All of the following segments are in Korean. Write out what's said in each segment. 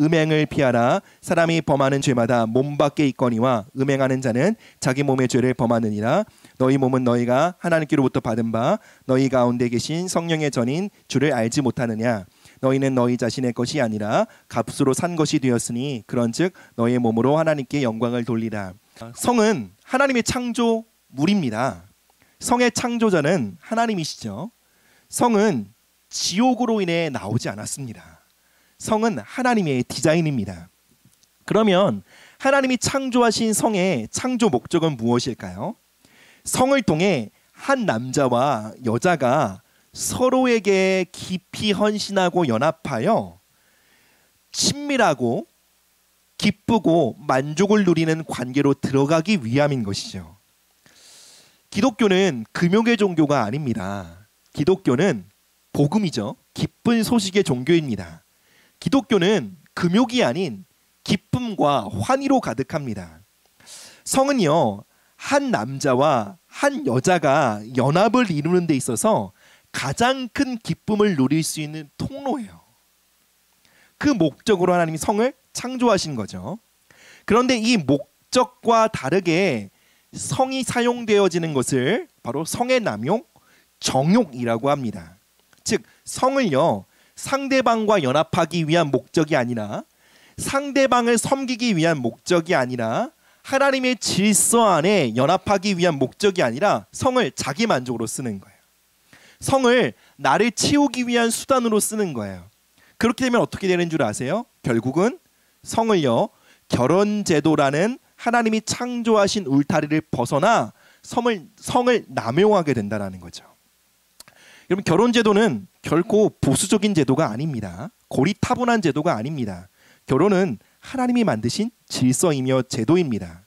음행을 피하라. 사람이 범하는 죄마다 몸 밖에 있거니와 음행하는 자는 자기 몸의 죄를 범하느니라. 너희 몸은 너희가 하나님께로부터 받은 바 너희 가운데 계신 성령의 전인 주를 알지 못하느냐. 너희는 너희 자신의 것이 아니라 값으로 산 것이 되었으니 그런즉 너희의 몸으로 하나님께 영광을 돌리라. 성은 하나님의 창조물입니다. 성의 창조자는 하나님이시죠. 성은 지옥으로 인해 나오지 않았습니다. 성은 하나님의 디자인입니다. 그러면 하나님이 창조하신 성의 창조 목적은 무엇일까요? 성을 통해 한 남자와 여자가 서로에게 깊이 헌신하고 연합하여 친밀하고 기쁘고 만족을 누리는 관계로 들어가기 위함인 것이죠. 기독교는 금욕의 종교가 아닙니다. 기독교는 복음이죠. 기쁜 소식의 종교입니다. 기독교는 금욕이 아닌 기쁨과 환희로 가득합니다. 성은요, 한 남자와 한 여자가 연합을 이루는 데 있어서 가장 큰 기쁨을 누릴 수 있는 통로예요. 그 목적으로 하나님이 성을 창조하신 거죠. 그런데 이 목적과 다르게 성이 사용되어지는 것을 바로 성의 남용, 정욕이라고 합니다. 즉 성을요, 상대방과 연합하기 위한 목적이 아니라, 상대방을 섬기기 위한 목적이 아니라, 하나님의 질서 안에 연합하기 위한 목적이 아니라 성을 자기 만족으로 쓰는 거예요. 성을 나를 채우기 위한 수단으로 쓰는 거예요. 그렇게 되면 어떻게 되는 줄 아세요? 결국은 성을요, 결혼제도라는 하나님이 창조하신 울타리를 벗어나 성을 남용하게 된다는 거죠. 여러분, 결혼제도는 결코 보수적인 제도가 아닙니다. 고리타분한 제도가 아닙니다. 결혼은 하나님이 만드신 질서이며 제도입니다.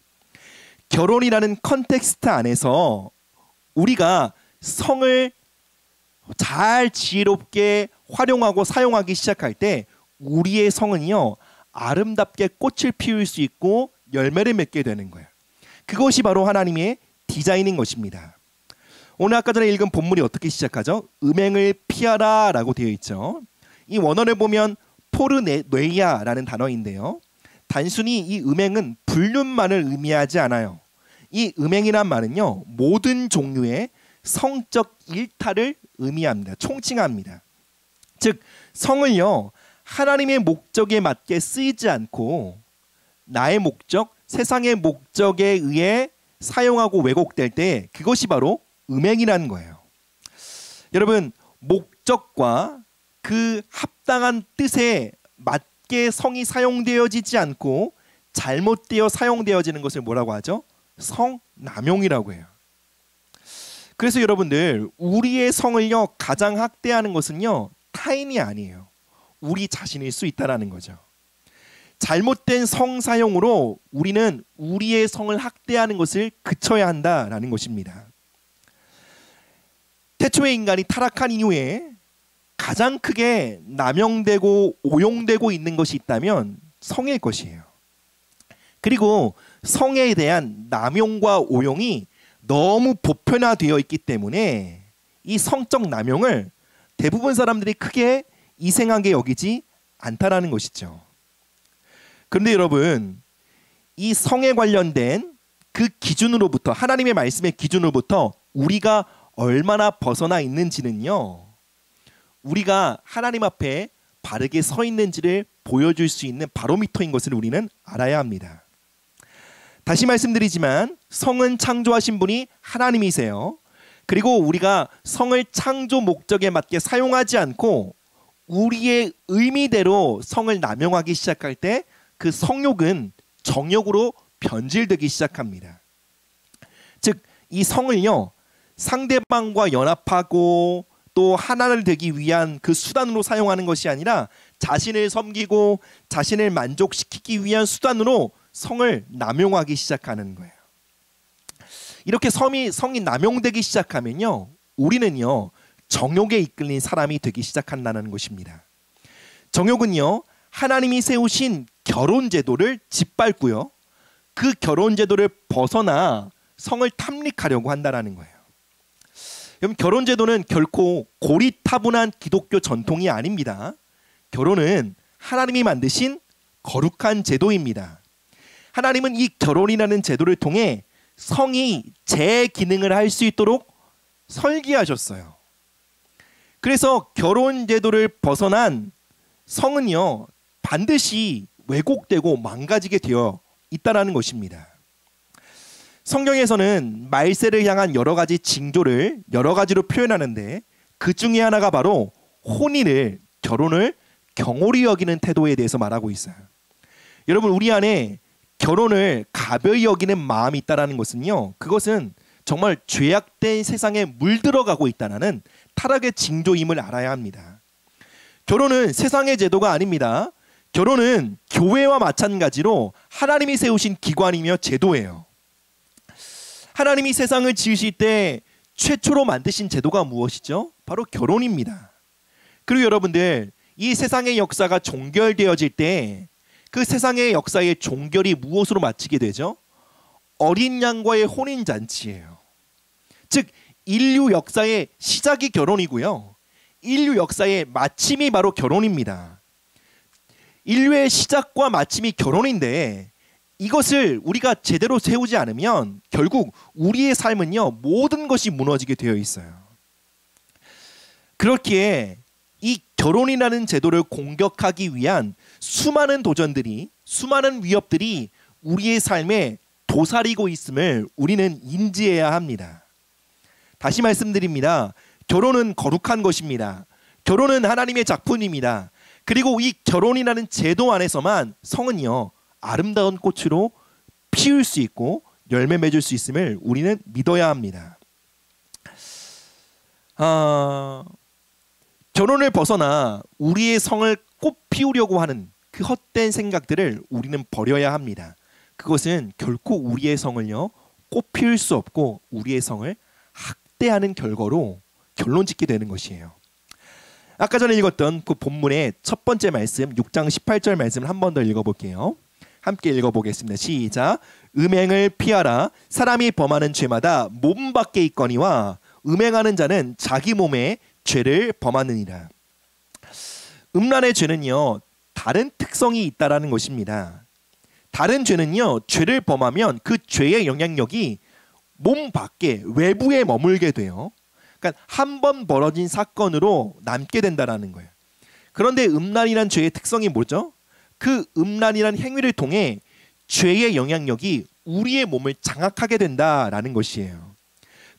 결혼이라는 컨텍스트 안에서 우리가 성을 잘 지혜롭게 활용하고 사용하기 시작할 때 우리의 성은요, 아름답게 꽃을 피울 수 있고 열매를 맺게 되는 거예요. 그것이 바로 하나님의 디자인인 것입니다. 오늘 아까 전에 읽은 본문이 어떻게 시작하죠? 음행을 피하라 라고 되어 있죠. 이 원어를 보면 포르네이아라는 단어인데요, 단순히 이 음행은 불륜만을 의미하지 않아요. 이 음행이란 말은요, 모든 종류의 성적 일탈을 의미합니다. 총칭합니다. 즉 성을요, 하나님의 목적에 맞게 쓰이지 않고 나의 목적, 세상의 목적에 의해 사용하고 왜곡될 때 그것이 바로 음행이라는 거예요. 여러분, 목적과 그 합당한 뜻에 맞게 성이 사용되어지지 않고 잘못되어 사용되어지는 것을 뭐라고 하죠? 성남용이라고 해요. 그래서 여러분들, 우리의 성을요, 가장 학대하는 것은요, 타인이 아니에요. 우리 자신일 수 있다라는 거죠. 잘못된 성 사용으로 우리는 우리의 성을 학대하는 것을 그쳐야 한다라는 것입니다. 태초의 인간이 타락한 이후에 가장 크게 남용되고 오용되고 있는 것이 있다면 성일 것이에요. 그리고 성에 대한 남용과 오용이 너무 보편화되어 있기 때문에 이 성적 남용을 대부분 사람들이 크게 이상하게 여기지 않다라는 것이죠. 그런데 여러분, 이 성에 관련된 그 기준으로부터, 하나님의 말씀의 기준으로부터 우리가 얼마나 벗어나 있는지는요, 우리가 하나님 앞에 바르게 서 있는지를 보여줄 수 있는 바로미터인 것을 우리는 알아야 합니다. 다시 말씀드리지만 성은 창조하신 분이 하나님이세요. 그리고 우리가 성을 창조 목적에 맞게 사용하지 않고 우리의 의미대로 성을 남용하기 시작할 때 그 성욕은 정욕으로 변질되기 시작합니다. 즉 이 성을요, 상대방과 연합하고 또 하나를 되기 위한 그 수단으로 사용하는 것이 아니라 자신을 섬기고 자신을 만족시키기 위한 수단으로 성을 남용하기 시작하는 거예요. 이렇게 성이 남용되기 시작하면요, 우리는요, 정욕에 이끌린 사람이 되기 시작한다는 것입니다. 정욕은요, 하나님이 세우신 결혼 제도를 짓밟고요, 그 결혼 제도를 벗어나 성을 탐닉하려고 한다는 거예요. 여러분, 결혼 제도는 결코 고리타분한 기독교 전통이 아닙니다. 결혼은 하나님이 만드신 거룩한 제도입니다. 하나님은 이 결혼이라는 제도를 통해 성이 제 기능을 할 수 있도록 설계하셨어요. 그래서 결혼 제도를 벗어난 성은요, 반드시 왜곡되고 망가지게 되어 있다라는 것입니다. 성경에서는 말세를 향한 여러 가지 징조를 여러 가지로 표현하는데 그 중에 하나가 바로 혼인을, 결혼을 경홀히 여기는 태도에 대해서 말하고 있어요. 여러분, 우리 안에 결혼을 가벼이 여기는 마음이 있다는 것은요, 그것은 정말 죄악된 세상에 물들어가고 있다는 타락의 징조임을 알아야 합니다. 결혼은 세상의 제도가 아닙니다. 결혼은 교회와 마찬가지로 하나님이 세우신 기관이며 제도예요. 하나님이 세상을 지으실 때 최초로 만드신 제도가 무엇이죠? 바로 결혼입니다. 그리고 여러분들, 이 세상의 역사가 종결되어질 때 그 세상의 역사의 종결이 무엇으로 마치게 되죠? 어린 양과의 혼인잔치예요. 즉, 인류 역사의 시작이 결혼이고요, 인류 역사의 마침이 바로 결혼입니다. 인류의 시작과 마침이 결혼인데 이것을 우리가 제대로 세우지 않으면 결국 우리의 삶은요, 모든 것이 무너지게 되어 있어요. 그렇기에 이 결혼이라는 제도를 공격하기 위한 수많은 도전들이, 수많은 위협들이 우리의 삶에 도사리고 있음을 우리는 인지해야 합니다. 다시 말씀드립니다. 결혼은 거룩한 것입니다. 결혼은 하나님의 작품입니다. 그리고 이 결혼이라는 제도 안에서만 성은요, 아름다운 꽃으로 피울 수 있고 열매 맺을 수 있음을 우리는 믿어야 합니다. 결혼을 벗어나 우리의 성을 꽃 피우려고 하는 그 헛된 생각들을 우리는 버려야 합니다. 그것은 결코 우리의 성을요, 꽃 피울 수 없고 우리의 성을 학대하는 결과로 결론 짓게 되는 것이에요. 아까 전에 읽었던 그 본문의 첫 번째 말씀 6장 18절 말씀을 한 번 더 읽어볼게요. 함께 읽어보겠습니다. 시작. 음행을 피하라. 사람이 범하는 죄마다 몸 밖에 있거니와 음행하는 자는 자기 몸에 죄를 범하느니라. 음란의 죄는요, 다른 특성이 있다라는 것입니다. 다른 죄는요, 죄를 범하면 그 죄의 영향력이 몸 밖에, 외부에 머물게 돼요. 그러니까 한 번 벌어진 사건으로 남게 된다라는 거예요. 그런데 음란이란 죄의 특성이 뭐죠? 그 음란이란 행위를 통해 죄의 영향력이 우리의 몸을 장악하게 된다라는 것이에요.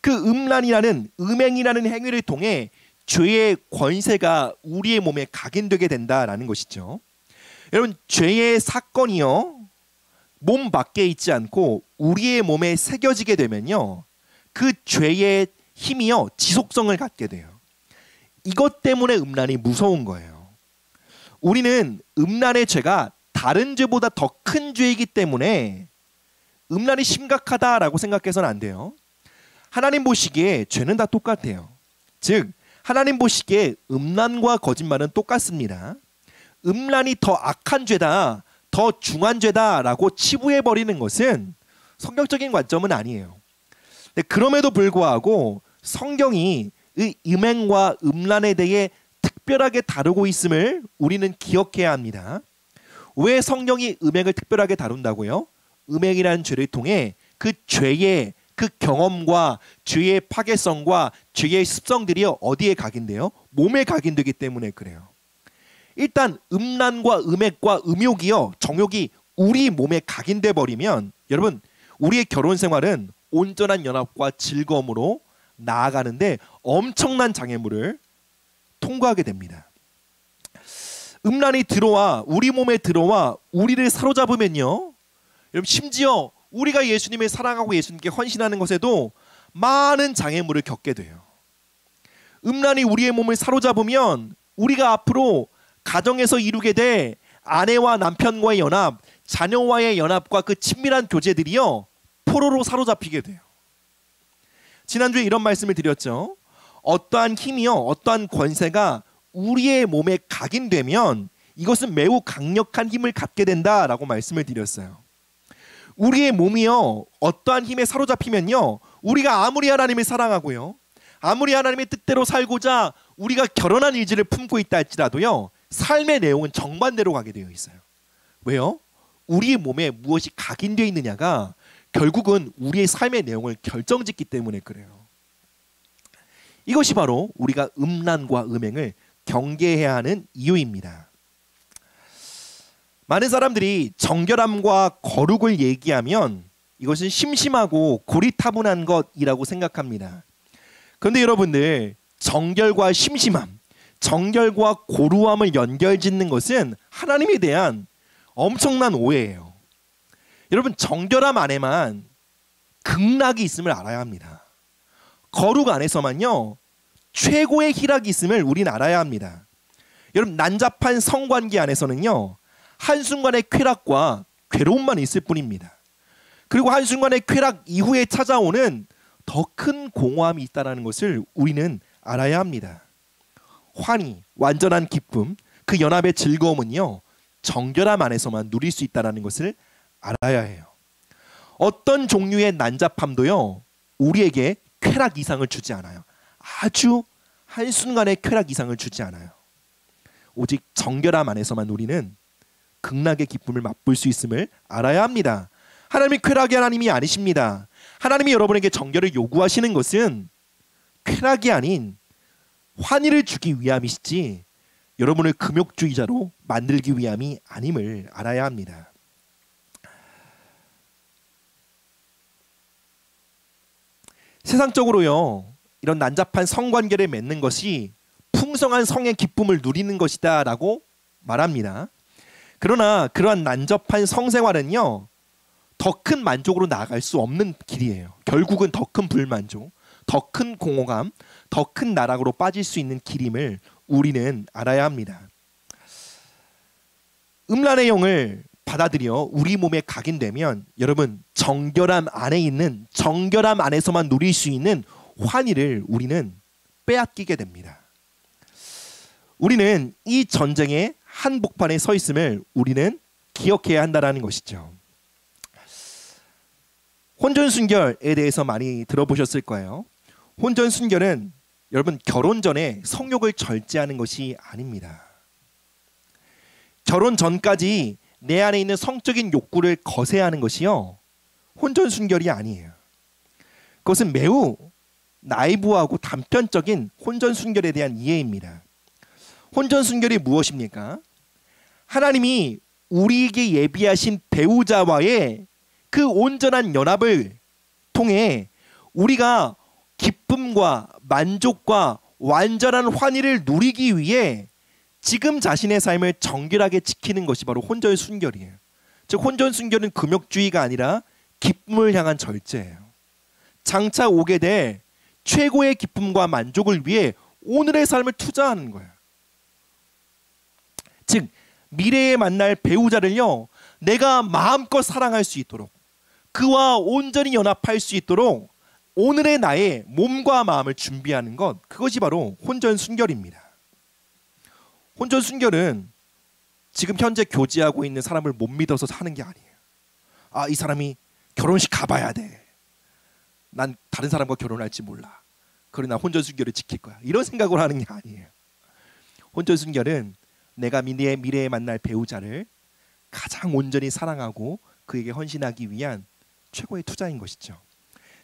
그 음란이라는, 음행이라는 행위를 통해 죄의 권세가 우리의 몸에 각인되게 된다라는 것이죠. 여러분, 죄의 사건이요, 몸 밖에 있지 않고 우리의 몸에 새겨지게 되면요, 그 죄의 힘이요, 지속성을 갖게 돼요. 이것 때문에 음란이 무서운 거예요. 우리는 음란의 죄가 다른 죄보다 더 큰 죄이기 때문에 음란이 심각하다라고 생각해서는 안 돼요. 하나님 보시기에 죄는 다 똑같아요. 즉, 하나님 보시기에 음란과 거짓말은 똑같습니다. 음란이 더 악한 죄다, 더 중한 죄다라고 치부해버리는 것은 성경적인 관점은 아니에요. 그럼에도 불구하고 성경이 이 음행과 음란에 대해 특별하게 다루고 있음을 우리는 기억해야 합니다. 왜 성경이 음행을 특별하게 다룬다고요? 음행이라는 죄를 통해 그 죄의 그 경험과 죄의 파괴성과 죄의 습성들이 어디에 각인돼요? 몸에 각인되기 때문에 그래요. 일단 음란과 음액과 음욕이요, 정욕이 우리 몸에 각인돼 버리면 여러분, 우리의 결혼 생활은 온전한 연합과 즐거움으로 나아가는데 엄청난 장애물을 통과하게 됩니다. 음란이 들어와, 우리 몸에 들어와 우리를 사로잡으면요, 여러분, 심지어 우리가 예수님을 사랑하고 예수님께 헌신하는 것에도 많은 장애물을 겪게 돼요. 음란이 우리의 몸을 사로잡으면 우리가 앞으로 가정에서 이루게 될 아내와 남편과의 연합, 자녀와의 연합과 그 친밀한 교제들이요, 포로로 사로잡히게 돼요. 지난주에 이런 말씀을 드렸죠. 어떠한 힘이요, 어떠한 권세가 우리의 몸에 각인되면 이것은 매우 강력한 힘을 갖게 된다라고 말씀을 드렸어요. 우리의 몸이요, 어떠한 힘에 사로잡히면요, 우리가 아무리 하나님을 사랑하고요, 아무리 하나님의 뜻대로 살고자 우리가 결혼한 의지를 품고 있다 할지라도요, 삶의 내용은 정반대로 가게 되어 있어요. 왜요? 우리 몸에 무엇이 각인되어 있느냐가 결국은 우리의 삶의 내용을 결정짓기 때문에 그래요. 이것이 바로 우리가 음란과 음행을 경계해야 하는 이유입니다. 많은 사람들이 정결함과 거룩을 얘기하면 이것은 심심하고 고리타분한 것이라고 생각합니다. 그런데 여러분들, 정결과 심심함, 정결과 고루함을 연결짓는 것은 하나님에 대한 엄청난 오해예요. 여러분, 정결함 안에만 극락이 있음을 알아야 합니다. 거룩 안에서만요, 최고의 희락이 있음을 우린 알아야 합니다. 여러분, 난잡한 성관계 안에서는요, 한순간의 쾌락과 괴로움만 있을 뿐입니다. 그리고 한순간의 쾌락 이후에 찾아오는 더 큰 공허함이 있다는 것을 우리는 알아야 합니다. 환희, 완전한 기쁨, 그 연합의 즐거움은요, 정결함 안에서만 누릴 수 있다는 것을 알아야 해요. 어떤 종류의 난잡함도요, 우리에게 쾌락 이상을 주지 않아요. 아주 한순간의 쾌락 이상을 주지 않아요. 오직 정결함 안에서만 우리는 극락의 기쁨을 맛볼 수 있음을 알아야 합니다. 하나님이 쾌락의 하나님이 아니십니다. 하나님이 여러분에게 정결을 요구하시는 것은 쾌락이 아닌 환희를 주기 위함이시지 여러분을 금욕주의자로 만들기 위함이 아님을 알아야 합니다. 세상적으로요, 이런 난잡한 성관계를 맺는 것이 풍성한 성의 기쁨을 누리는 것이다 라고 말합니다. 그러나 그러한 난잡한 성생활은요, 더 큰 만족으로 나아갈 수 없는 길이에요. 결국은 더 큰 불만족, 더 큰 공허감, 더 큰 나락으로 빠질 수 있는 길임을 우리는 알아야 합니다. 음란의 영을 받아들여 우리 몸에 각인되면 여러분, 정결함 안에 있는, 정결함 안에서만 누릴 수 있는 환희를 우리는 빼앗기게 됩니다. 우리는 이 전쟁의 한복판에 서 있음을 우리는 기억해야 한다는 것이죠. 혼전순결에 대해서 많이 들어보셨을 거예요. 혼전순결은 여러분, 결혼 전에 성욕을 절제하는 것이 아닙니다. 결혼 전까지 내 안에 있는 성적인 욕구를 거세하는 것이요, 혼전순결이 아니에요. 그것은 매우 나이브하고 단편적인 혼전순결에 대한 이해입니다. 혼전순결이 무엇입니까? 하나님이 우리에게 예비하신 배우자와의 그 온전한 연합을 통해 우리가 기쁨과 만족과 완전한 환희를 누리기 위해 지금 자신의 삶을 정결하게 지키는 것이 바로 혼전순결이에요. 즉, 혼전순결은 금욕주의가 아니라 기쁨을 향한 절제예요. 장차 오게 될 최고의 기쁨과 만족을 위해 오늘의 삶을 투자하는 거예요. 즉, 미래에 만날 배우자를요, 내가 마음껏 사랑할 수 있도록, 그와 온전히 연합할 수 있도록 오늘의 나의 몸과 마음을 준비하는 것, 그것이 바로 혼전순결입니다. 혼전순결은 지금 현재 교제하고 있는 사람을 못 믿어서 사는 게 아니에요. 아, 이 사람이 결혼식 가봐야 돼. 난 다른 사람과 결혼할지 몰라. 그러나 혼전순결을 지킬 거야. 이런 생각을 하는 게 아니에요. 혼전순결은 내가 미래에 만날 배우자를 가장 온전히 사랑하고 그에게 헌신하기 위한 최고의 투자인 것이죠.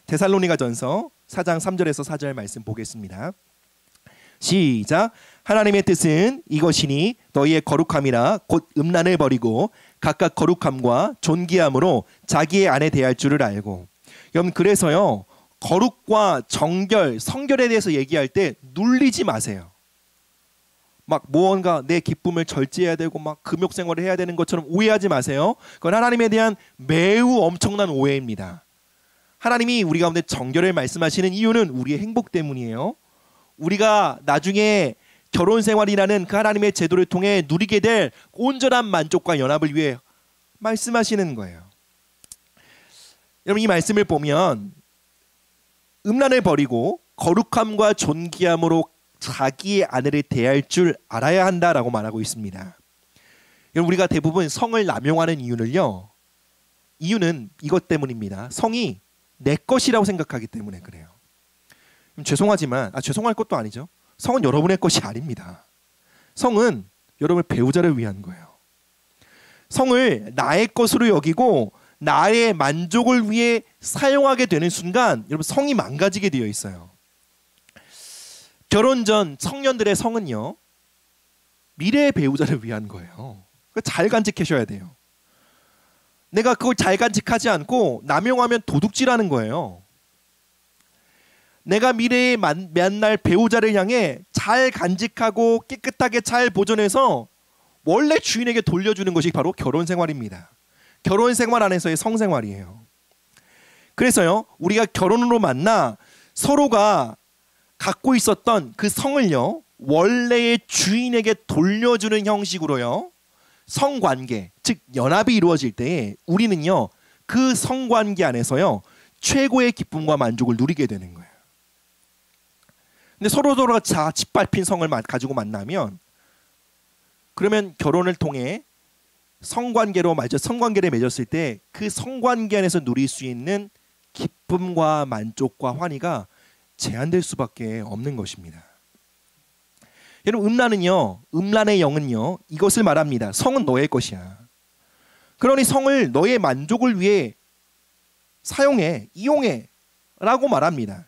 데살로니가전서 4장 3절에서 4절 말씀 보겠습니다. 시작. 하나님의 뜻은 이것이니 너희의 거룩함이라 곧 음란을 버리고 각각 거룩함과 존귀함으로 자기의 아내 대할 줄을 알고. 여러분, 그래서요, 거룩과 정결, 성결에 대해서 얘기할 때 눌리지 마세요. 막 무언가 내 기쁨을 절제해야 되고 막 금욕 생활을 해야 되는 것처럼 오해하지 마세요. 그건 하나님에 대한 매우 엄청난 오해입니다. 하나님이 우리 가운데 정결을 말씀하시는 이유는 우리의 행복 때문이에요. 우리가 나중에 결혼 생활이라는 그 하나님의 제도를 통해 누리게 될 온전한 만족과 연합을 위해 말씀하시는 거예요. 여러분, 이 말씀을 보면 음란을 버리고 거룩함과 존귀함으로 자기의 아내를 대할 줄 알아야 한다라고 말하고 있습니다. 여러분, 우리가 대부분 성을 남용하는 이유는 이것 때문입니다. 성이 내 것이라고 생각하기 때문에 그래요. 죄송하지만, 죄송할 것도 아니죠. 성은 여러분의 것이 아닙니다. 성은 여러분의 배우자를 위한 거예요. 성을 나의 것으로 여기고 나의 만족을 위해 사용하게 되는 순간 여러분 성이 망가지게 되어 있어요. 결혼 전 청년들의 성은요, 미래의 배우자를 위한 거예요. 잘 간직하셔야 돼요. 내가 그걸 잘 간직하지 않고 남용하면 도둑질하는 거예요. 내가 미래에 만날 배우자를 향해 잘 간직하고 깨끗하게 잘 보존해서 원래 주인에게 돌려주는 것이 바로 결혼 생활입니다. 결혼 생활 안에서의 성생활이에요. 그래서요, 우리가 결혼으로 만나 서로가 갖고 있었던 그 성을요, 원래의 주인에게 돌려주는 형식으로요, 성관계, 즉 연합이 이루어질 때 우리는요, 그 성관계 안에서요, 최고의 기쁨과 만족을 누리게 되는 거예요. 근데 서로가 자 짓밟힌 성을 가지고 만나면, 그러면 결혼을 통해 성관계를 맺었을 때 그 성관계 안에서 누릴 수 있는 기쁨과 만족과 환희가 제한될 수밖에 없는 것입니다. 여러분, 음란의 영은요, 이것을 말합니다. 성은 너의 것이야. 그러니 성을 너의 만족을 위해 사용해, 이용해 라고 말합니다.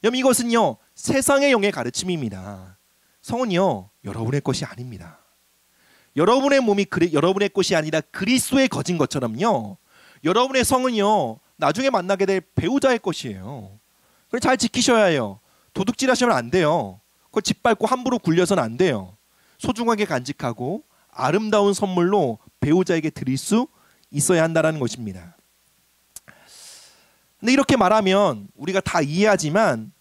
여러분, 이것은요, 세상의 영의 가르침입니다. 성은요, 여러분의 것이 아닙니다. 여러분의 몸이 여러분의 것이 아니라 그리스도의 것인 것처럼요, 여러분의 성은요, 나중에 만나게 될 배우자의 것이에요. 그걸 잘 지키셔야 해요. 도둑질 하시면 안 돼요. 그걸 짓밟고 함부로 굴려서는 안 돼요. 소중하게 간직하고 아름다운 선물로 배우자에게 드릴 수 있어야 한다는 것입니다. 근데 이렇게 말하면 우리가 다 이해하지만,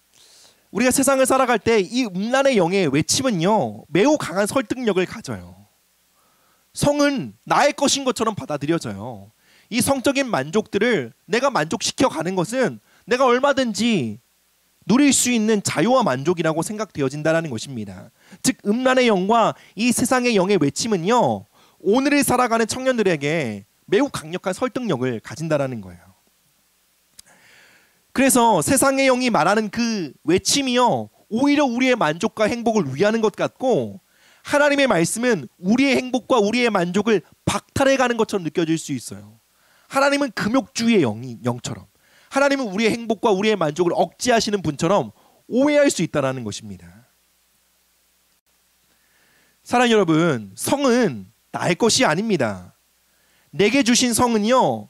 우리가 세상을 살아갈 때 이 음란의 영의 외침은요, 매우 강한 설득력을 가져요. 성은 나의 것인 것처럼 받아들여져요. 이 성적인 만족들을 내가 만족시켜 가는 것은 내가 얼마든지 누릴 수 있는 자유와 만족이라고 생각되어진다는 것입니다. 즉, 음란의 영과 이 세상의 영의 외침은요, 오늘을 살아가는 청년들에게 매우 강력한 설득력을 가진다는 거예요. 그래서 세상의 영이 말하는 그 외침이요, 오히려 우리의 만족과 행복을 위하는 것 같고, 하나님의 말씀은 우리의 행복과 우리의 만족을 박탈해가는 것처럼 느껴질 수 있어요. 하나님은 금욕주의의 영처럼, 하나님은 우리의 행복과 우리의 만족을 억제하시는 분처럼 오해할 수 있다는 것입니다. 사랑하는 여러분, 성은 나의 것이 아닙니다. 내게 주신 성은요,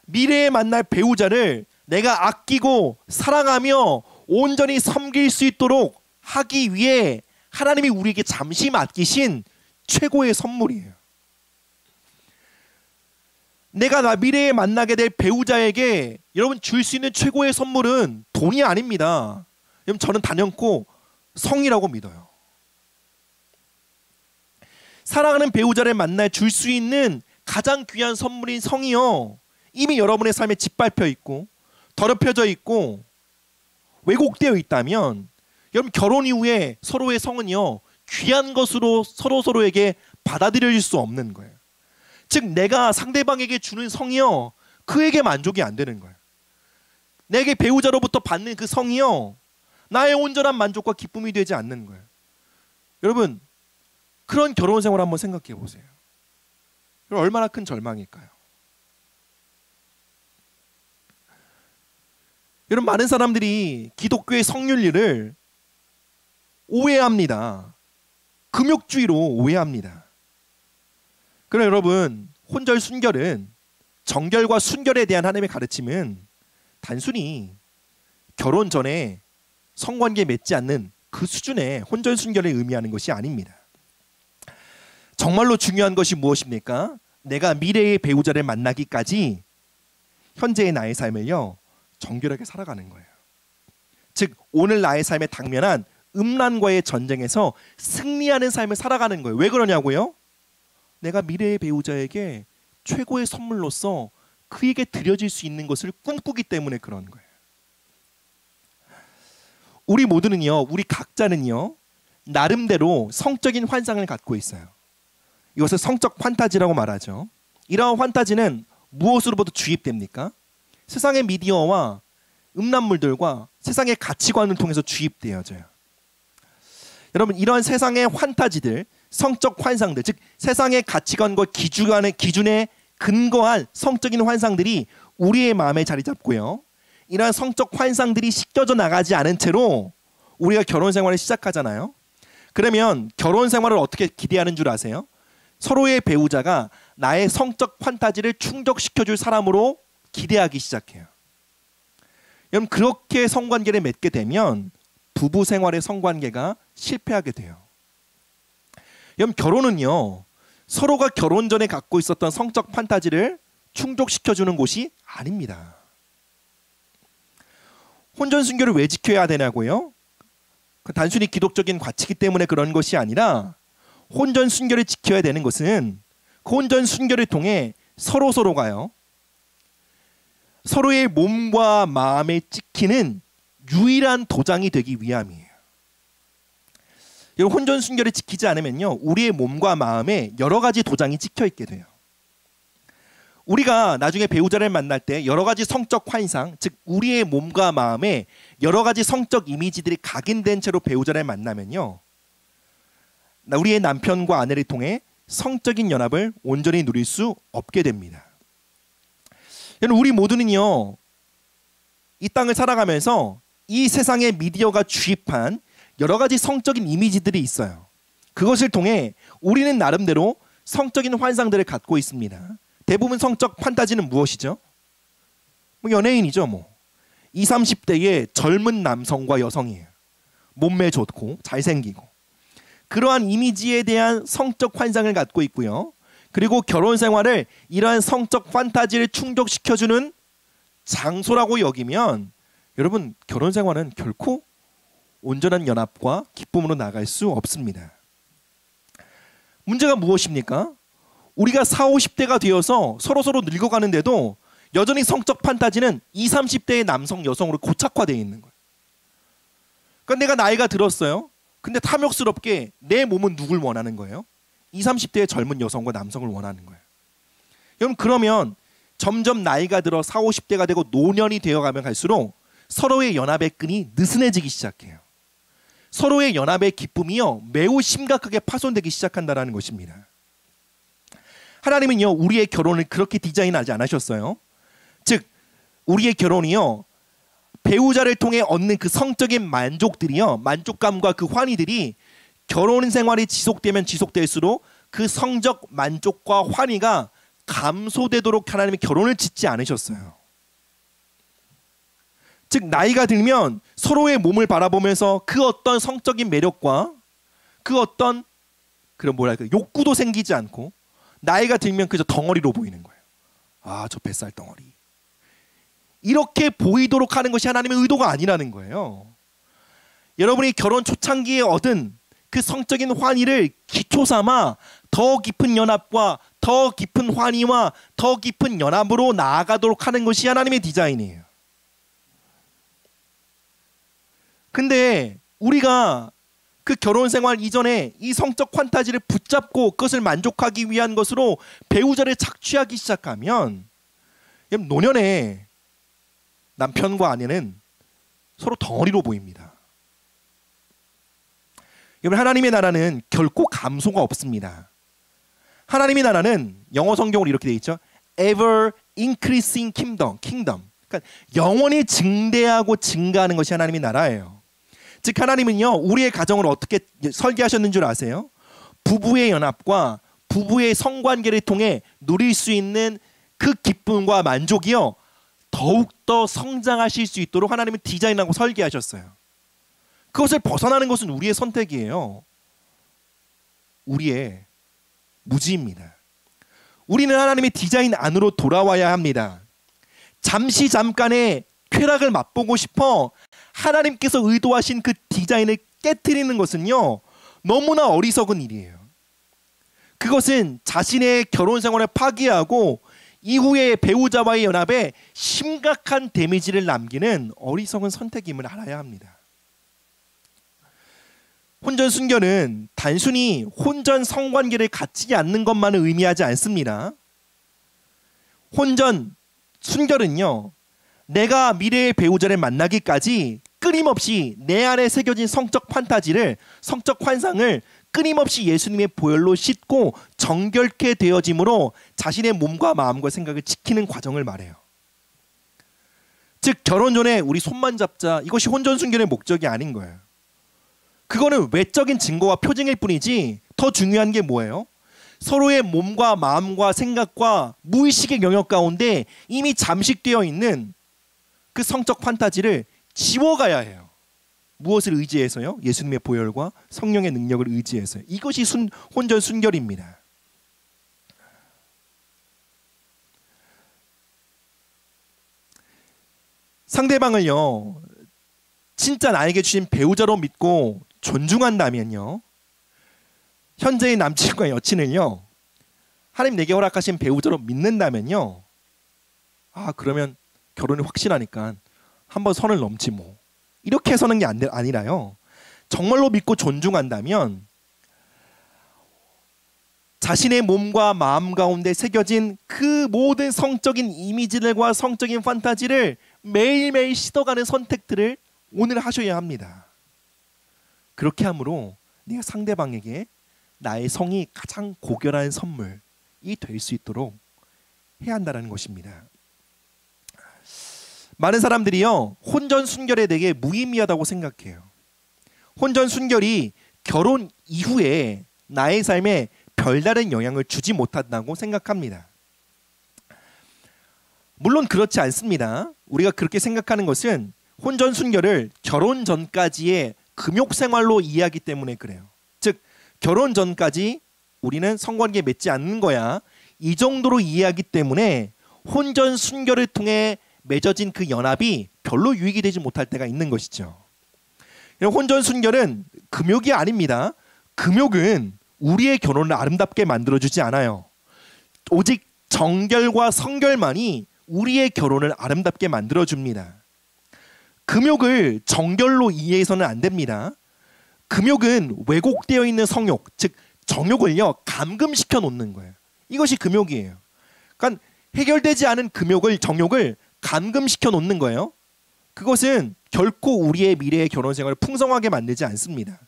미래에 만날 배우자를 내가 아끼고 사랑하며 온전히 섬길 수 있도록 하기 위해 하나님이 우리에게 잠시 맡기신 최고의 선물이에요. 내가 미래에 만나게 될 배우자에게 여러분 줄 수 있는 최고의 선물은 돈이 아닙니다. 여러분, 저는 단연코 성이라고 믿어요. 사랑하는 배우자를 만나 줄 수 있는 가장 귀한 선물인 성이요, 이미 여러분의 삶에 짓밟혀 있고 더럽혀져 있고 왜곡되어 있다면, 여러분 결혼 이후에 서로의 성은요, 귀한 것으로 서로에게 받아들여질 수 없는 거예요. 즉, 내가 상대방에게 주는 성이요, 그에게 만족이 안 되는 거예요. 내게 배우자로부터 받는 그 성이요, 나의 온전한 만족과 기쁨이 되지 않는 거예요. 여러분, 그런 결혼 생활 한번 생각해 보세요. 얼마나 큰 절망일까요? 여러분, 많은 사람들이 기독교의 성윤리를 오해합니다. 금욕주의로 오해합니다. 그러나 여러분, 혼절 순결은, 정결과 순결에 대한 하나님의 가르침은 단순히 결혼 전에 성관계 맺지 않는 그 수준의 혼절 순결을 의미하는 것이 아닙니다. 정말로 중요한 것이 무엇입니까? 내가 미래의 배우자를 만나기까지 현재의 나의 삶을요, 정결하게 살아가는 거예요. 즉, 오늘 나의 삶에 당면한 음란과의 전쟁에서 승리하는 삶을 살아가는 거예요. 왜 그러냐고요? 내가 미래의 배우자에게 최고의 선물로서 그에게 드려질 수 있는 것을 꿈꾸기 때문에 그런 거예요. 우리 모두는요, 우리 각자는요, 나름대로 성적인 환상을 갖고 있어요. 이것을 성적 판타지라고 말하죠. 이러한 판타지는 무엇으로부터 주입됩니까? 세상의 미디어와 음란물들과 세상의 가치관을 통해서 주입되어져요. 여러분, 이러한 세상의 판타지들, 성적 환상들, 즉 세상의 가치관과 기준에 근거한 성적인 환상들이 우리의 마음에 자리 잡고요. 이러한 성적 환상들이 씻겨져 나가지 않은 채로 우리가 결혼 생활을 시작하잖아요. 그러면 결혼 생활을 어떻게 기대하는 줄 아세요? 서로의 배우자가 나의 성적 판타지를 충족시켜줄 사람으로 기대하기 시작해요. 여러분, 그렇게 성관계를 맺게 되면 부부 생활의 성관계가 실패하게 돼요. 여러분, 결혼은요, 서로가 결혼 전에 갖고 있었던 성적 판타지를 충족시켜주는 곳이 아닙니다. 혼전 순결을 왜 지켜야 되냐고요? 단순히 기독적인 가치이기 때문에 그런 것이 아니라 혼전 순결을 지켜야 되는 것은 그 혼전 순결을 통해 서로가요, 서로의 몸과 마음에 찍히는 유일한 도장이 되기 위함이에요. 여러분, 혼전 순결을 지키지 않으면요, 우리의 몸과 마음에 여러 가지 도장이 찍혀 있게 돼요. 우리가 나중에 배우자를 만날 때 여러 가지 성적 환상, 즉 우리의 몸과 마음에 여러 가지 성적 이미지들이 각인된 채로 배우자를 만나면요, 우리의 남편과 아내를 통해 성적인 연합을 온전히 누릴 수 없게 됩니다. 여러분, 우리 모두는요, 이 땅을 살아가면서 이 세상의 미디어가 주입한 여러 가지 성적인 이미지들이 있어요. 그것을 통해 우리는 나름대로 성적인 환상들을 갖고 있습니다. 대부분 성적 판타지는 무엇이죠? 연예인이죠. 20, 30대의 젊은 남성과 여성이에요. 몸매 좋고 잘생기고. 그러한 이미지에 대한 성적 환상을 갖고 있고요. 그리고 결혼 생활을 이러한 성적 판타지를 충족시켜주는 장소라고 여기면 여러분, 결혼 생활은 결코 온전한 연합과 기쁨으로 나갈 수 없습니다. 문제가 무엇입니까? 우리가 40, 50대가 되어서 서로 늙어가는데도 여전히 성적 판타지는 20, 30대의 남성, 여성으로 고착화되어 있는 거예요. 그러니까 내가 나이가 들었어요. 근데 탐욕스럽게 내 몸은 누굴 원하는 거예요? 20, 30대의 젊은 여성과 남성을 원하는 거예요. 여러분, 그러면 점점 나이가 들어 40, 50대가 되고 노년이 되어가면 갈수록 서로의 연합의 끈이 느슨해지기 시작해요. 서로의 연합의 기쁨이요, 매우 심각하게 파손되기 시작한다는 것입니다. 하나님은요, 우리의 결혼을 그렇게 디자인하지 않으셨어요. 즉 우리의 결혼이요, 배우자를 통해 얻는 그 성적인 만족들이요, 만족감과 그 환희들이 결혼 생활이 지속되면 지속될수록 그 성적 만족과 환희가 감소되도록 하나님이 결혼을 짓지 않으셨어요. 즉 나이가 들면 서로의 몸을 바라보면서 그 어떤 성적인 매력과 그 어떤 그런 욕구도 생기지 않고, 나이가 들면 그저 덩어리로 보이는 거예요. 아, 저 뱃살 덩어리. 이렇게 보이도록 하는 것이 하나님의 의도가 아니라는 거예요. 여러분이 결혼 초창기에 얻은 그 성적인 환희를 기초 삼아 더 깊은 연합과 더 깊은 환희와 더 깊은 연합으로 나아가도록 하는 것이 하나님의 디자인이에요. 근데 우리가 그 결혼 생활 이전에 이 성적 판타지를 붙잡고 그것을 만족하기 위한 것으로 배우자를 착취하기 시작하면 노년에 남편과 아내는 서로 덩어리로 보입니다. 여러분, 하나님의 나라는 결코 감소가 없습니다. 하나님의 나라는 영어 성경으로 이렇게 되어 있죠. Ever increasing kingdom. 그러니까 영원히 증대하고 증가하는 것이 하나님의 나라예요. 즉 하나님은요, 우리의 가정을 어떻게 설계하셨는 줄 아세요? 부부의 연합과 부부의 성관계를 통해 누릴 수 있는 그 기쁨과 만족이요, 더욱더 성장하실 수 있도록 하나님은 디자인하고 설계하셨어요. 그것을 벗어나는 것은 우리의 선택이에요. 우리의 무지입니다. 우리는 하나님의 디자인 안으로 돌아와야 합니다. 잠깐의 쾌락을 맛보고 싶어 하나님께서 의도하신 그 디자인을 깨트리는 것은요, 너무나 어리석은 일이에요. 그것은 자신의 결혼 생활을 파기하고 이후에 배우자와의 연합에 심각한 데미지를 남기는 어리석은 선택임을 알아야 합니다. 혼전 순결은 단순히 혼전 성관계를 갖지 않는 것만을 의미하지 않습니다. 혼전 순결은요, 내가 미래의 배우자를 만나기까지 끊임없이 내 안에 새겨진 성적 판타지를, 성적 환상을 끊임없이 예수님의 보혈로 씻고 정결케 되어짐으로 자신의 몸과 마음과 생각을 지키는 과정을 말해요. 즉 결혼 전에 우리 손만 잡자, 이것이 혼전순결의 목적이 아닌 거예요. 그거는 외적인 증거와 표징일 뿐이지 더 중요한 게 뭐예요? 서로의 몸과 마음과 생각과 무의식의 영역 가운데 이미 잠식되어 있는 그 성적 판타지를 지워가야 해요. 무엇을 의지해서요? 예수님의 보혈과 성령의 능력을 의지해서요. 이것이 혼전 순결입니다. 상대방을요, 진짜 나에게 주신 배우자로 믿고 존중한다면요, 현재의 남친과 여친을요, 하나님 내게 허락하신 배우자로 믿는다면요, 그러면 결혼이 확실하니까 한번 선을 넘지 뭐, 이렇게 해서는 게 아니라요, 정말로 믿고 존중한다면 자신의 몸과 마음 가운데 새겨진 그 모든 성적인 이미지들과 성적인 판타지를 매일매일 씻어가는 선택들을 오늘 하셔야 합니다. 그렇게 함으로 네가 상대방에게 나의 성이 가장 고결한 선물이 될 수 있도록 해야 한다는 것입니다. 많은 사람들이요, 혼전 순결에 대해 무의미하다고 생각해요. 혼전 순결이 결혼 이후에 나의 삶에 별다른 영향을 주지 못한다고 생각합니다. 물론 그렇지 않습니다. 우리가 그렇게 생각하는 것은 혼전 순결을 결혼 전까지의 금욕 생활로 이해하기 때문에 그래요. 즉 결혼 전까지 우리는 성관계 맺지 않는 거야, 이 정도로 이해하기 때문에 혼전 순결을 통해 맺어진 그 연합이 별로 유익이 되지 못할 때가 있는 것이죠. 혼전 순결은 금욕이 아닙니다. 금욕은 우리의 결혼을 아름답게 만들어주지 않아요. 오직 정결과 성결만이 우리의 결혼을 아름답게 만들어줍니다. 금욕을 정결로 이해해서는 안 됩니다. 금욕은 왜곡되어 있는 성욕, 즉 정욕을요, 감금시켜 놓는 거예요. 이것이 금욕이에요. 그러니까 해결되지 않은 정욕을 감금시켜 놓는 거예요. 그것은 결코 우리의 미래의 결혼 생활을 풍성하게 만들지 않습니다.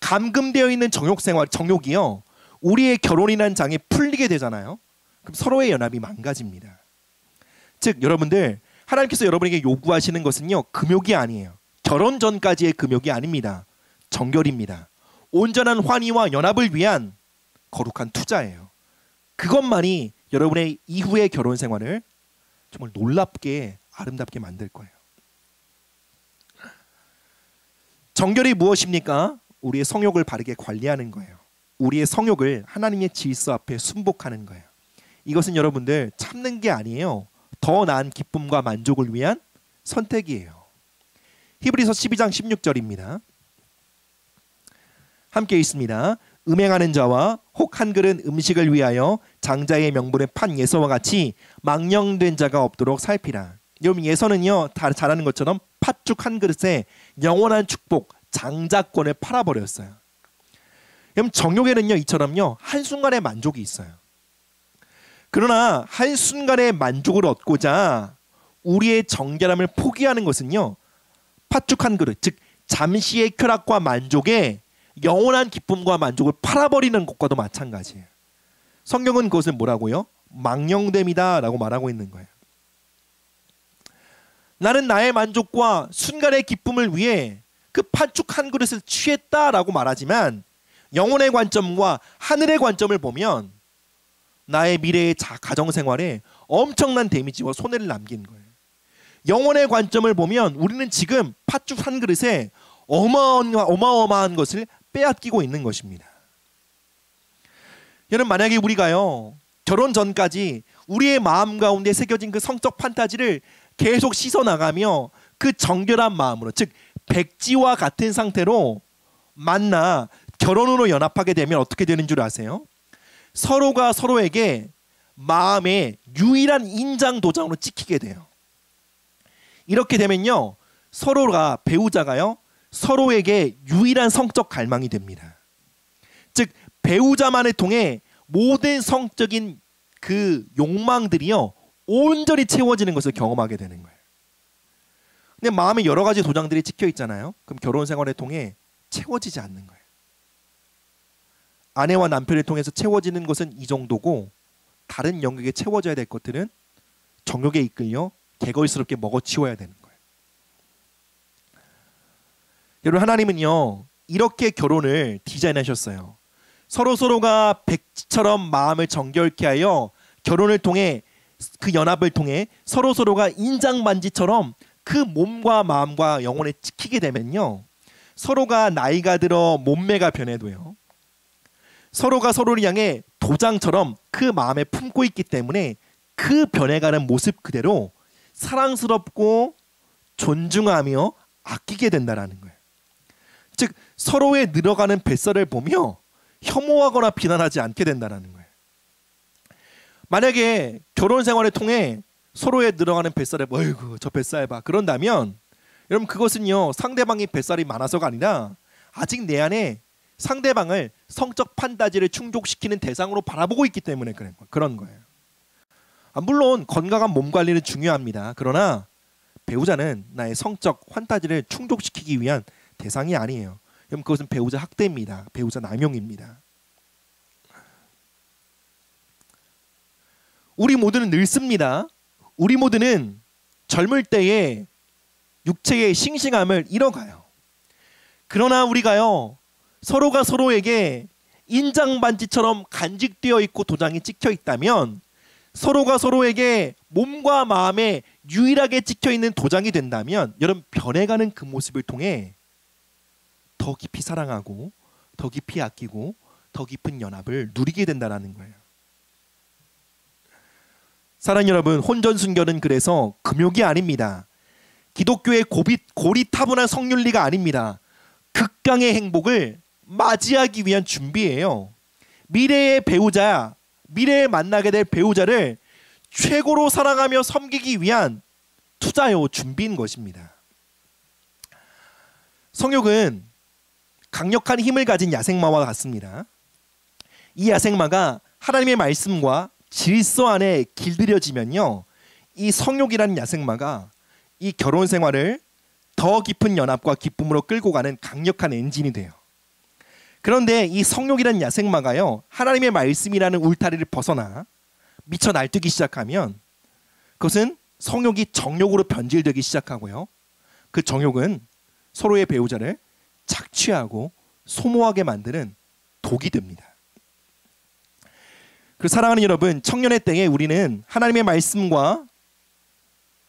감금되어 있는 정욕이요, 우리의 결혼이라는 장에 풀리게 되잖아요. 그럼 서로의 연합이 망가집니다. 즉 여러분들, 하나님께서 여러분에게 요구하시는 것은요, 금욕이 아니에요. 결혼 전까지의 금욕이 아닙니다. 정결입니다. 온전한 환희와 연합을 위한 거룩한 투자예요. 그것만이 여러분의 이후의 결혼 생활을 정말 놀랍게 아름답게 만들 거예요. 정결이 무엇입니까? 우리의 성욕을 바르게 관리하는 거예요. 우리의 성욕을 하나님의 질서 앞에 순복하는 거예요. 이것은 여러분들 참는 게 아니에요. 더 나은 기쁨과 만족을 위한 선택이에요. 히브리서 12장 16절입니다. 함께 읽습니다. 음행하는 자와 혹 한 그릇 음식을 위하여 장자의 명분을 판 예서와 같이 망령된 자가 없도록 살피라. 여러분, 예서는요, 다 잘 아는 것처럼 팥죽 한 그릇에 영원한 축복, 장자권을 팔아버렸어요. 여러분, 정욕에는요, 이처럼요, 한순간의 만족이 있어요. 그러나 한순간의 만족을 얻고자 우리의 정결함을 포기하는 것은요, 팥죽 한 그릇, 즉 잠시의 쾌락과 만족에 영원한 기쁨과 만족을 팔아버리는 것과도 마찬가지예요. 성경은 그것을 뭐라고요? 망령됨이다 라고 말하고 있는 거예요. 나는 나의 만족과 순간의 기쁨을 위해 그 팥죽 한 그릇을 취했다라고 말하지만 영혼의 관점과 하늘의 관점을 보면 나의 미래의 가정생활에 엄청난 데미지와 손해를 남긴 거예요. 영혼의 관점을 보면 우리는 지금 팥죽 한 그릇에 어마어마한 것을 빼앗기고 있는 것입니다. 여러분, 만약에 우리가요, 결혼 전까지 우리의 마음 가운데 새겨진 그 성적 판타지를 계속 씻어나가며 그 정결한 마음으로, 즉 백지와 같은 상태로 만나 결혼으로 연합하게 되면 어떻게 되는 줄 아세요? 서로가 서로에게 마음의 유일한 인장 도장으로 찍히게 돼요. 이렇게 되면요, 서로가, 배우자가요, 서로에게 유일한 성적 갈망이 됩니다. 즉 배우자만을 통해 모든 성적인 그 욕망들이요, 온전히 채워지는 것을 경험하게 되는 거예요. 근데 마음에 여러 가지 도장들이 찍혀 있잖아요. 그럼 결혼 생활을 통해 채워지지 않는 거예요. 아내와 남편을 통해서 채워지는 것은 이 정도고 다른 영역에 채워져야 될 것들은 정욕에 이끌려 개걸스럽게 먹어치워야 되는 거예요. 여러분, 하나님은요 이렇게 결혼을 디자인하셨어요. 서로가 백지처럼 마음을 정결케 하여 결혼을 통해 그 연합을 통해 서로가 인장반지처럼 그 몸과 마음과 영혼을 지키게 되면요, 서로가 나이가 들어 몸매가 변해도요, 서로가 서로를 향해 도장처럼 그 마음에 품고 있기 때문에 그 변해가는 모습 그대로 사랑스럽고 존중하며 아끼게 된다라는 거예요. 즉 서로의 늘어가는 뱃살을 보며 혐오하거나 비난하지 않게 된다는 거예요. 만약에 결혼 생활을 통해 서로의 늘어가는 뱃살에 어이구 저 뱃살 봐 그런다면 여러분, 그것은요 상대방이 뱃살이 많아서가 아니라 아직 내 안에 상대방을 성적 판타지를 충족시키는 대상으로 바라보고 있기 때문에 그런 거예요. 물론 건강한 몸 관리는 중요합니다. 그러나 배우자는 나의 성적 판타지를 충족시키기 위한 대상이 아니에요. 그럼 그것은 배우자 학대입니다. 배우자 남용입니다. 우리 모두는 늙습니다. 우리 모두는 젊을 때에 육체의 싱싱함을 잃어가요. 그러나 우리가요 서로가 서로에게 인장반지처럼 간직되어 있고 도장이 찍혀 있다면, 서로가 서로에게 몸과 마음에 유일하게 찍혀 있는 도장이 된다면, 여러분 변해가는 그 모습을 통해 더 깊이 사랑하고 더 깊이 아끼고 더 깊은 연합을 누리게 된다는 거예요. 사랑하는 여러분, 혼전순결은 그래서 금욕이 아닙니다. 기독교의 고리타분한 성윤리가 아닙니다. 극강의 행복을 맞이하기 위한 준비예요. 미래의 배우자, 미래에 만나게 될 배우자를 최고로 사랑하며 섬기기 위한 투자요, 준비인 것입니다. 성욕은 강력한 힘을 가진 야생마와 같습니다. 이 야생마가 하나님의 말씀과 질서 안에 길들여지면요, 이 성욕이라는 야생마가 이 결혼 생활을 더 깊은 연합과 기쁨으로 끌고 가는 강력한 엔진이 돼요. 그런데 이 성욕이라는 야생마가요, 하나님의 말씀이라는 울타리를 벗어나 미쳐 날뛰기 시작하면 그것은 성욕이 정욕으로 변질되기 시작하고요, 그 정욕은 서로의 배우자를 착취하고 소모하게 만드는 독이 됩니다. 그 사랑하는 여러분, 청년의 때에 우리는 하나님의 말씀과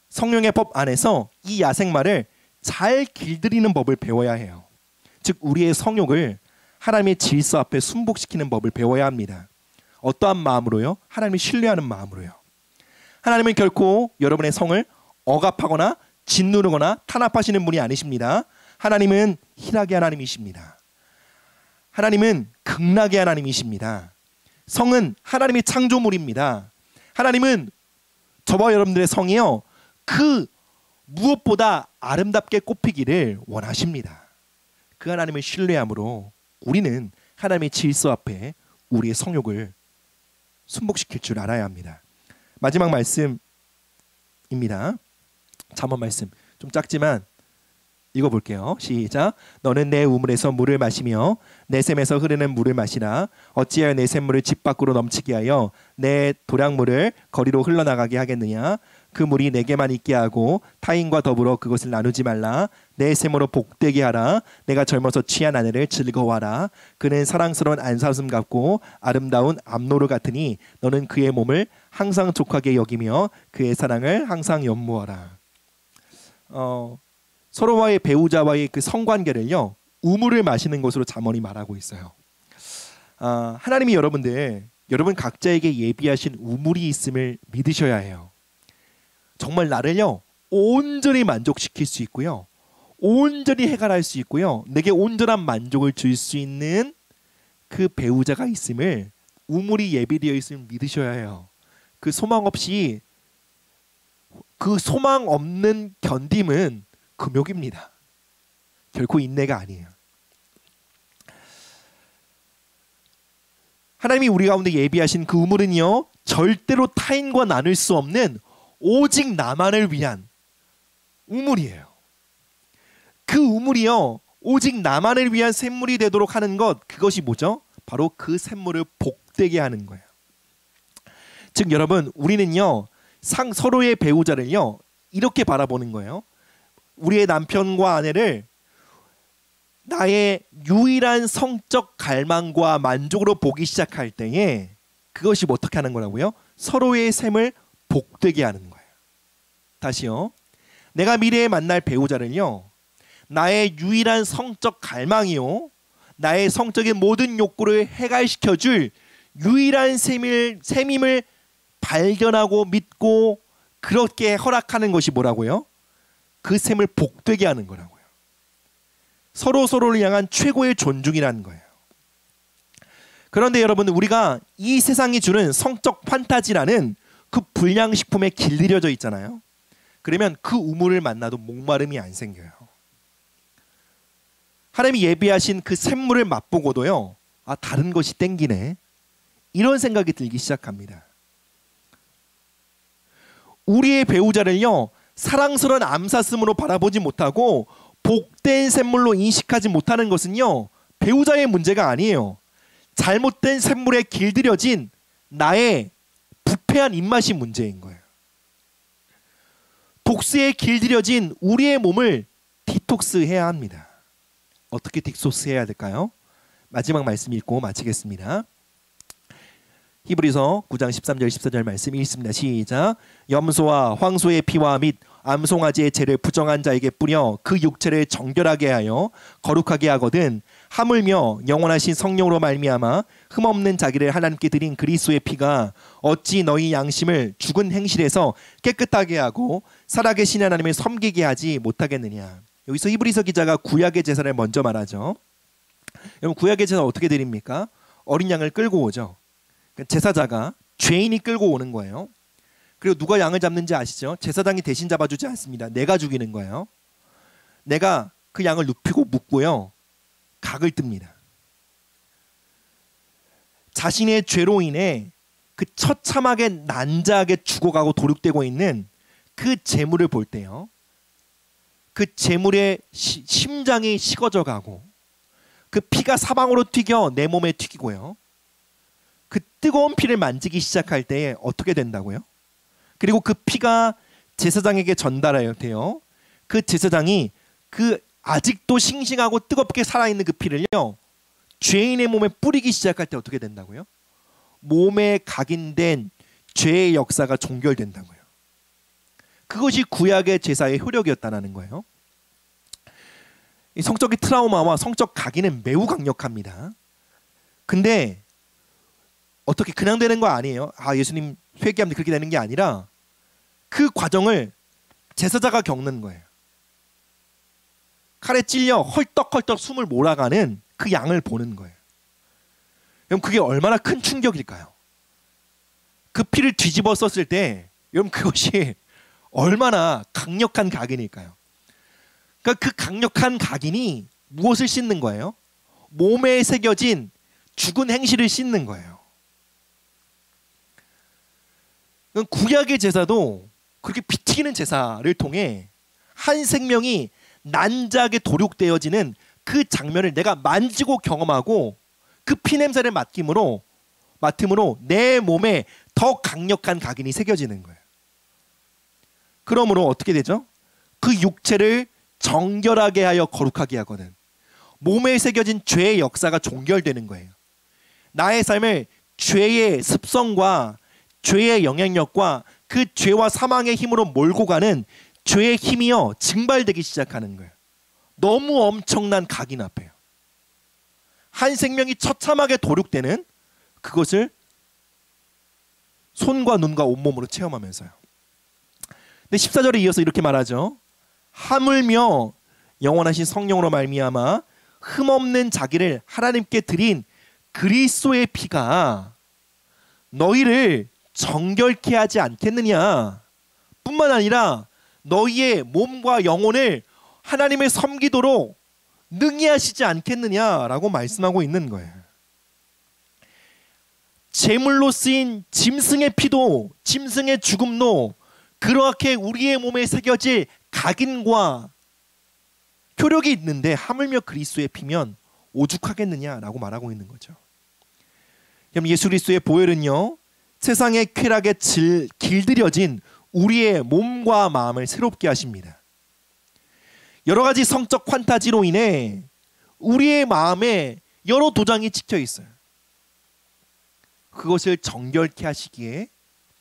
성령의 법 안에서 이 야생마를 잘 길들이는 법을 배워야 해요. 즉 우리의 성욕을 하나님의 질서 앞에 순복시키는 법을 배워야 합니다. 어떠한 마음으로요? 하나님을 신뢰하는 마음으로요. 하나님은 결코 여러분의 성을 억압하거나 짓누르거나 탄압하시는 분이 아니십니다. 하나님은 희락의 하나님이십니다. 하나님은 극락의 하나님이십니다. 성은 하나님의 창조물입니다. 하나님은 저와 여러분들의 성이요, 그 무엇보다 아름답게 꽃피기를 원하십니다. 그 하나님을 신뢰함으로 우리는 하나님의 질서 앞에 우리의 성욕을 순복시킬 줄 알아야 합니다. 마지막 말씀입니다. 잠언 말씀 좀 작지만 읽어볼게요. 시작. 너는 내 우물에서 물을 마시며 내 샘에서 흐르는 물을 마시라. 어찌하여 내 샘물을 집 밖으로 넘치게 하여 내 도량물을 거리로 흘러나가게 하겠느냐. 그 물이 내게만 있게 하고 타인과 더불어 그것을 나누지 말라. 내 샘으로 복되게 하라. 내가 젊어서 취한 아내를 즐거워하라. 그는 사랑스러운 안사슴 같고 아름다운 암노루 같으니 너는 그의 몸을 항상 족하게 여기며 그의 사랑을 항상 연모하라. 서로와의 배우자와의 그 성관계를요, 우물을 마시는 것으로 잠언이 말하고 있어요. 하나님이 여러분 각자에게 예비하신 우물이 있음을 믿으셔야 해요. 정말 나를요 온전히 만족시킬 수 있고요, 온전히 해결할 수 있고요, 내게 온전한 만족을 줄 수 있는 그 배우자가 있음을, 우물이 예비되어 있음을 믿으셔야 해요. 그 소망 없는 견딤은 금욕입니다. 결코 인내가 아니에요. 하나님이 우리 가운데 예비하신 그 우물은요, 절대로 타인과 나눌 수 없는 오직 나만을 위한 우물이에요. 그 우물이요, 오직 나만을 위한 샘물이 되도록 하는 것, 그것이 뭐죠? 바로 그 샘물을 복되게 하는 거예요. 즉 여러분, 우리는요 서로의 배우자를요 이렇게 바라보는 거예요. 우리의 남편과 아내를 나의 유일한 성적 갈망과 만족으로 보기 시작할 때에 그것이 어떻게 하는 거라고요? 서로의 샘을 복되게 하는 거예요. 다시요. 내가 미래에 만날 배우자를요 나의 유일한 성적 갈망이요 나의 성적인 모든 욕구를 해결시켜줄 유일한 샘임을 발견하고 믿고 그렇게 허락하는 것이 뭐라고요? 그 샘을 복되게 하는 거라고요. 서로를 향한 최고의 존중이라는 거예요. 그런데 여러분, 우리가 이 세상이 주는 성적 판타지라는 그 불량식품에 길들여져 있잖아요. 그러면 그 우물을 만나도 목마름이 안 생겨요. 하나님이 예비하신 그 샘물을 맛보고도요, 아, 다른 것이 땡기네, 이런 생각이 들기 시작합니다. 우리의 배우자를요 사랑스러운 암사슴으로 바라보지 못하고 복된 샘물로 인식하지 못하는 것은요 배우자의 문제가 아니에요. 잘못된 샘물에 길들여진 나의 부패한 입맛이 문제인 거예요. 독스에 길들여진 우리의 몸을 디톡스해야 합니다. 어떻게 디톡스해야 될까요? 마지막 말씀 읽고 마치겠습니다. 히브리서 9장 13절 14절 말씀 읽습니다. 시작. 염소와 황소의 피와 및 암송아지의 죄를 부정한 자에게 뿌려 그 육체를 정결하게 하여 거룩하게 하거든 하물며 영원하신 성령으로 말미암아 흠없는 자기를 하나님께 드린 그리스도의 피가 어찌 너희 양심을 죽은 행실에서 깨끗하게 하고 살아계신 하나님을 섬기게 하지 못하겠느냐. 여기서 히브리서 기자가 구약의 제사를 먼저 말하죠. 여러분, 구약의 제사 어떻게 드립니까? 어린 양을 끌고 오죠. 제사자가 죄인이 끌고 오는 거예요. 그리고 누가 양을 잡는지 아시죠? 제사장이 대신 잡아주지 않습니다. 내가 죽이는 거예요. 내가 그 양을 눕히고 묶고요 각을 뜹니다. 자신의 죄로 인해 그 처참하게 난자하게 죽어가고 도륙되고 있는 그 재물을 볼 때요, 그 재물의 심장이 식어져 가고 그 피가 사방으로 튀겨 내 몸에 튀기고요, 그 뜨거운 피를 만지기 시작할 때에 어떻게 된다고요? 그리고 그 피가 제사장에게 전달해야 돼요. 그 제사장이 그 아직도 싱싱하고 뜨겁게 살아있는 그 피를요 죄인의 몸에 뿌리기 시작할 때 어떻게 된다고요? 몸에 각인된 죄의 역사가 종결된다고요. 그것이 구약의 제사의 효력이었다는 거예요. 이 성적인 트라우마와 성적 각인은 매우 강력합니다. 근데 어떻게 그냥 되는 거 아니에요. 아, 예수님 회개하면 그렇게 되는 게 아니라 그 과정을 제사자가 겪는 거예요. 칼에 찔려 헐떡헐떡 숨을 몰아가는 그 양을 보는 거예요. 여러분, 그게 얼마나 큰 충격일까요? 그 피를 뒤집어 썼을 때 여러분, 그것이 얼마나 강력한 각인일까요? 그러니까 그 강력한 각인이 무엇을 씻는 거예요? 몸에 새겨진 죽은 행실을 씻는 거예요. 구약의 제사도 그렇게 피 튀기는 제사를 통해 한 생명이 난자하게 도륙되어지는 그 장면을 내가 만지고 경험하고 그 피냄새를 맡음으로 내 몸에 더 강력한 각인이 새겨지는 거예요. 그러므로 어떻게 되죠? 그 육체를 정결하게 하여 거룩하게 하거든. 몸에 새겨진 죄의 역사가 종결되는 거예요. 나의 삶을 죄의 습성과 죄의 영향력과 그 죄와 사망의 힘으로 몰고 가는 죄의 힘이요 증발되기 시작하는 거예요. 너무 엄청난 각인 앞에요. 한 생명이 처참하게 도륙되는 그것을 손과 눈과 온몸으로 체험하면서요. 근데 14절에 이어서 이렇게 말하죠. 하물며 영원하신 성령으로 말미암아 흠없는 자기를 하나님께 드린 그리스도의 피가 너희를 정결케 하지 않겠느냐. 뿐만 아니라 너희의 몸과 영혼을 하나님을 섬기도록 능히 하시지 않겠느냐라고 말씀하고 있는 거예요. 제물로 쓰인 짐승의 피도, 짐승의 죽음도 그렇게 우리의 몸에 새겨질 각인과 효력이 있는데 하물며 그리스도의 피면 오죽하겠느냐라고 말하고 있는 거죠. 예수 그리스도의 보혈은요, 세상의 쾌락에 길들여진 우리의 몸과 마음을 새롭게 하십니다. 여러 가지 성적 판타지로 인해 우리의 마음에 여러 도장이 찍혀 있어요. 그것을 정결케 하시기에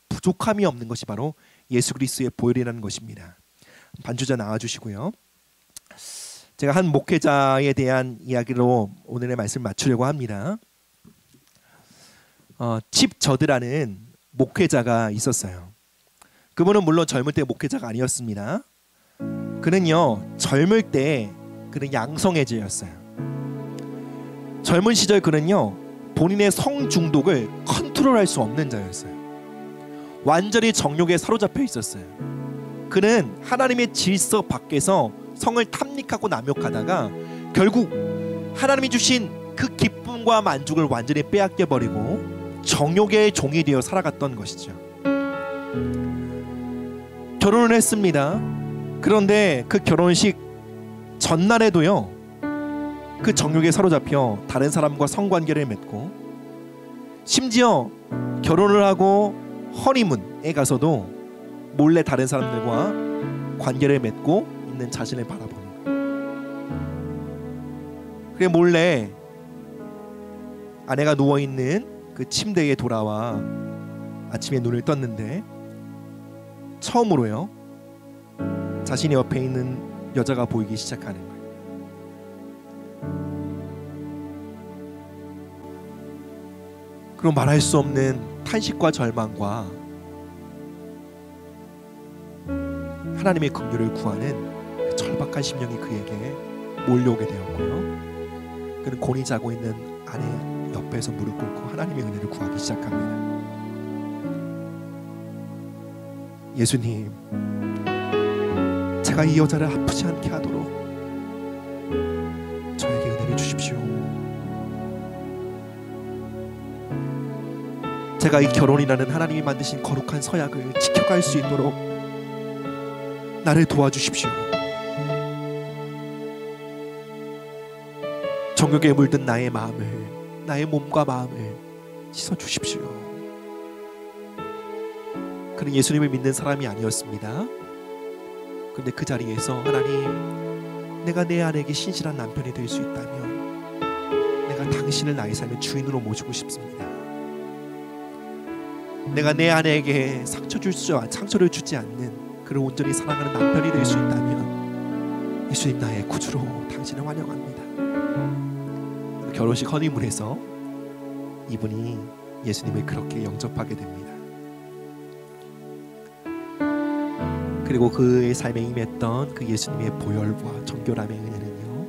부족함이 없는 것이 바로 예수 그리스도의 보혈이라는 것입니다. 반주자 나와주시고요. 제가 한 목회자에 대한 이야기로 오늘의 말씀을 마치려고 합니다. 칩 저드라는 목회자가 있었어요. 그분은 물론 젊을 때 목회자가 아니었습니다. 그는요, 젊을 때 그는 양성애자였어요. 젊은 시절 그는요, 본인의 성 중독을 컨트롤할 수 없는 자였어요. 완전히 정욕에 사로잡혀 있었어요. 그는 하나님의 질서 밖에서 성을 탐닉하고 남욕하다가 결국 하나님이 주신 그 기쁨과 만족을 완전히 빼앗겨 버리고 정욕의 종이 되어 살아갔던 것이죠. 결혼을 했습니다. 그런데 그 결혼식 전날에도요, 그 정욕에 사로잡혀 다른 사람과 성관계를 맺고, 심지어 결혼을 하고 허니문에 가서도 몰래 다른 사람들과 관계를 맺고 있는 자신을 바라보는 거예요. 그래 몰래 아내가 누워있는 그 침대에 돌아와 아침에 눈을 떴는데 처음으로요, 자신이 옆에 있는 여자가 보이기 시작하는 거예요. 그럼 말할 수 없는 탄식과 절망과 하나님의 긍휼을 구하는 그 절박한 심령이 그에게 몰려오게 되었고요. 그는 곤히 자고 있는 아내 옆에서 무릎 꿇고 하나님의 은혜를 구하기 시작합니다. 예수님, 제가 이 여자를 아프지 않게 하도록 저에게 은혜를 주십시오. 제가 이 결혼이라는 하나님이 만드신 거룩한 서약을 지켜갈 수 있도록 나를 도와주십시오. 정욕에 물든 나의 마음을, 나의 몸과 마음을 씻어주십시오. 그는 예수님을 믿는 사람이 아니었습니다. 그런데 그 자리에서 하나님, 내가 내 아내에게 신실한 남편이 될 수 있다면 내가 당신을 나의 삶의 주인으로 모시고 싶습니다. 내가 내 아내에게 상처를 주지 않는 그를 온전히 사랑하는 남편이 될 수 있다면 예수님, 나의 구주로 당신을 환영합니다. 결혼식 허니문에서 이분이 예수님을 그렇게 영접하게 됩니다. 그리고 그의 삶에 임했던 그 예수님의 보혈과 정결함의 은혜는요,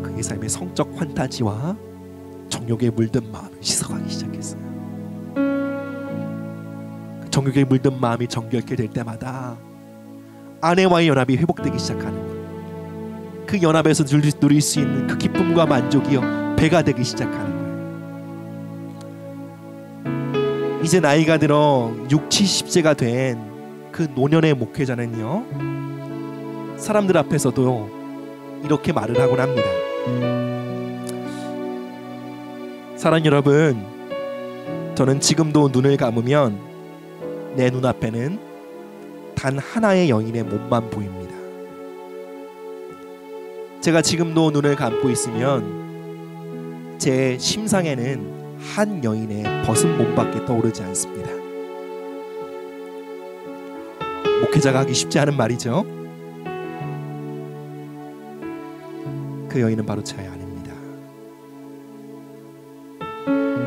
그의 삶의 성적 판타지와 정욕에 물든 마음을 씻어가기 시작했어요. 정욕에 물든 마음이 정결케 될 때마다 아내와의 연합이 회복되기 시작하는 거예요. 그 연합에서 누릴 수 있는 그 기쁨과 만족이요, 배가 되기 시작하는 거예요. 이제 나이가 들어 60, 70세가 된 그 노년의 목회자는요, 사람들 앞에서도 이렇게 말을 하곤 합니다. 사랑 여러분, 저는 지금도 눈을 감으면 내 눈앞에는 단 하나의 여인의 몸만 보입니다. 제가 지금도 눈을 감고 있으면 제 심상에는 한 여인의 벗은 몸밖에 떠오르지 않습니다. 목회자가 하기 쉽지 않은 말이죠. 그 여인은 바로 제 아내입니다.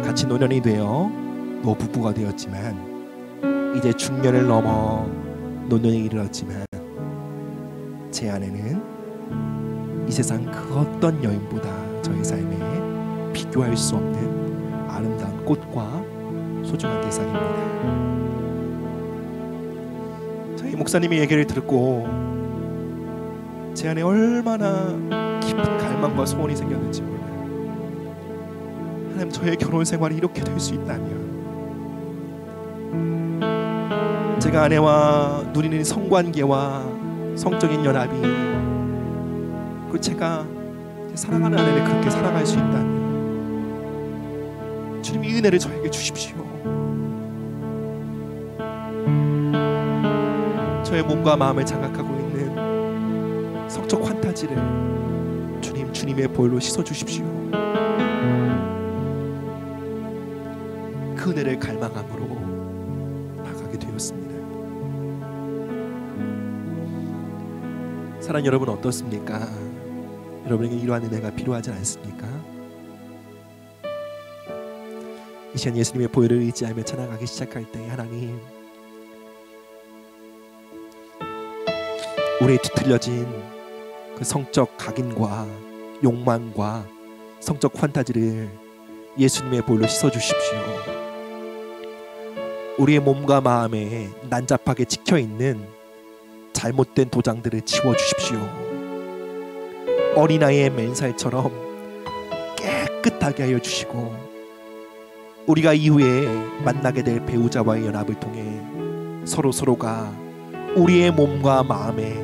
같이 노년이 되어 노부부가 되었지만 이제 중년을 넘어 노년에 이르렀지만 제 아내는 이 세상 그 어떤 여인보다 저의 삶에 비교할 수 없는 아름다운 꽃과 소중한 대상입니다. 저희 목사님의 얘기를 듣고 제 안에 얼마나 깊은 갈망과 소원이 생겼는지 몰라요. 하나님, 저의 결혼 생활이 이렇게 될 수 있다면, 제가 아내와 누리는 성관계와 성적인 연합이, 그리고 제가 사랑하는 아내를 그렇게 사랑할 수 있다면, 주님 이 은혜를 저에게 주십시오. 저의 몸과 마음을 장악하고 있는 성적 환타지를 주님의 보혈로 씻어주십시오. 그 은혜를 갈망함으로 나가게 되었습니다. 사랑하는 여러분, 어떻습니까? 여러분에게 이러한 은혜가 필요하지 않습니까? 이 시간 예수님의 보혈을 의지하며 찬양하기 시작할 때 하나님, 우리의 뒤틀려진 그 성적 각인과 욕망과 성적 환타지를 예수님의 보혈로 씻어주십시오. 우리의 몸과 마음에 난잡하게 찍혀있는 잘못된 도장들을 지워주십시오. 어린아이의 맨살처럼 깨끗하게 하여 주시고, 우리가 이후에 만나게 될 배우자와의 연합을 통해 서로가 우리의 몸과 마음에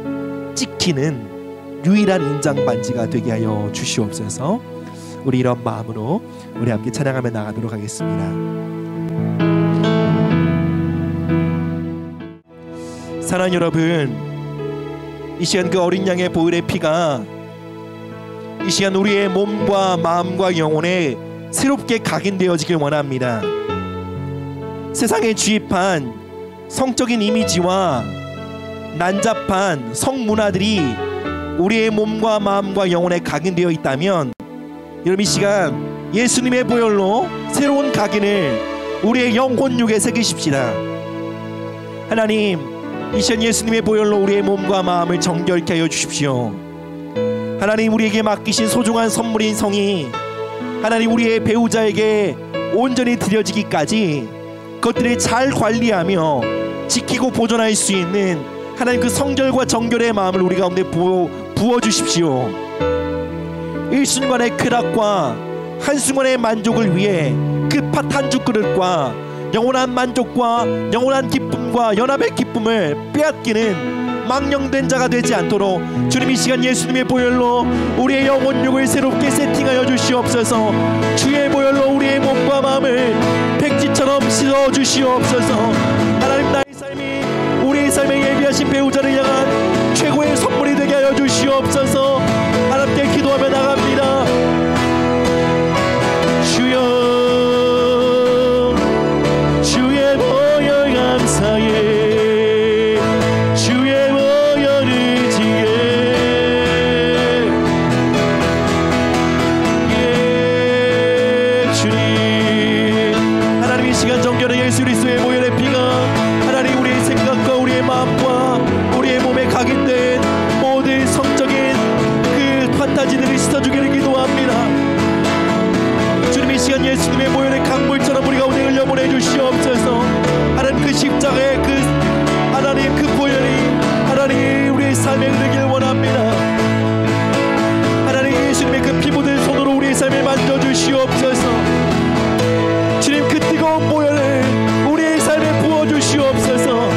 찍히는 유일한 인장반지가 되게 하여 주시옵소서. 우리 이런 마음으로 우리 함께 찬양하며 나가도록 하겠습니다. 사랑하는 여러분, 이 시간 그 어린 양의 보혈의 피가 이 시간 우리의 몸과 마음과 영혼에 새롭게 각인되어지길 원합니다. 세상에 주입한 성적인 이미지와 난잡한 성문화들이 우리의 몸과 마음과 영혼에 각인되어 있다면, 여러분 이 시간 예수님의 보혈로 새로운 각인을 우리의 영혼육에 새기십시다. 하나님, 이 시간 예수님의 보혈로 우리의 몸과 마음을 정결케 하여 주십시오. 하나님, 우리에게 맡기신 소중한 선물인 성이 하나님 우리의 배우자에게 온전히 드려지기까지 그것들을 잘 관리하며 지키고 보존할 수 있는 하나님 그 성결과 정결의 마음을 우리 가운데 부어주십시오. 일순간의 쾌락과 한순간의 만족을 위해 그 팥 한 숟그릇과 영원한 만족과 영원한 기쁨과 연합의 기쁨을 빼앗기는 망령된 자가 되지 않도록 주님 이 시간 예수님의 보혈로 우리의 영혼육을 새롭게 세팅하여 주시옵소서. 주의 보혈로 우리의 몸과 마음을 백지처럼 씻어 주시옵소서. 하나님, 나의 삶이 우리의 삶에 예비하신 배우자를 향한 최고의 선물이 되게 하여 주시옵소서. 하나님께 기도하며 나갑니다. 주여, 주의 보혈 감사해, 주의 보혈 의지해. 예, 주님, 하나님 이 시간 정결한 예수 그리스도의 보혈의 피가 하나님 우리의 생각과 우리의 마음과 우리의 몸에 각인된 모든 성적인 그 판타지들을 씻어주기를 기도합니다. 주님, 이 시간 예수님의 보혈의 강물처럼 우리 가운데 흘려보내 주시옵소서. 하나님 그 십자가의 그 하나님 그 보혈이 하나님 우리의 삶에 흐르길 원합니다. 하나님 예수님의 그 피 묻은 손으로 우리의 삶을 만져주시옵소서. 주님, 그 뜨거운 보혈을 우리의 삶에 부어주시옵소서.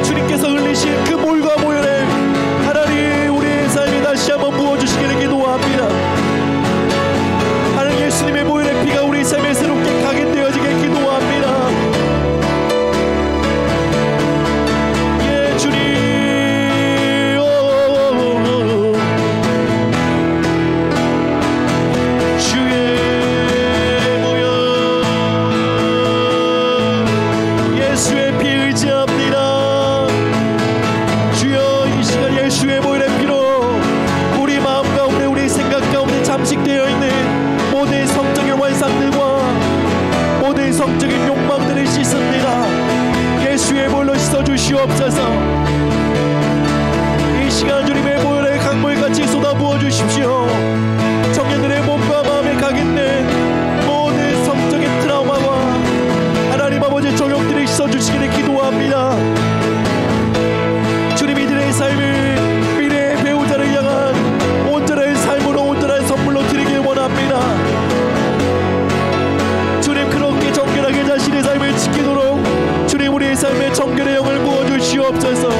주님께서 흘리신 그 물과 보혈을 하나님 우리의 삶에 다시 한번 부어주시기를 기도합니다. 하나님 예수님의 보혈의 피가 우리 삶에 새롭게 각인되어지게 기도합니다. 예, 주님, 주의 보혈, 예수의 피 의지합니다. 주여, 이 시간 예수의 보혈의 피로 우리 마음 가운데 우리 생각 가운데 잠식되어 있는 모든 성적인 환상들과 모든 성적인 욕망들을 씻습니다. 예수의 보혈로 씻어주시옵소서. 이 시간 주님의 보혈의 강물같이 쏟아부어 주십시오. 청년들의 몸과 마음에 각인된 모든 성적인 트라우마와 하나님 아버지의 정욕들을 씻어주시기를 기도합니다. 주님, 이들의 삶을 미래의 배우자를 향한 온전한 삶으로 온전한 선물로 드리길 원합니다. 주님, 그렇게 정결하게 자신의 삶을 지키도록 주님 우리의 삶에 정결의 영을 부어주시옵소서.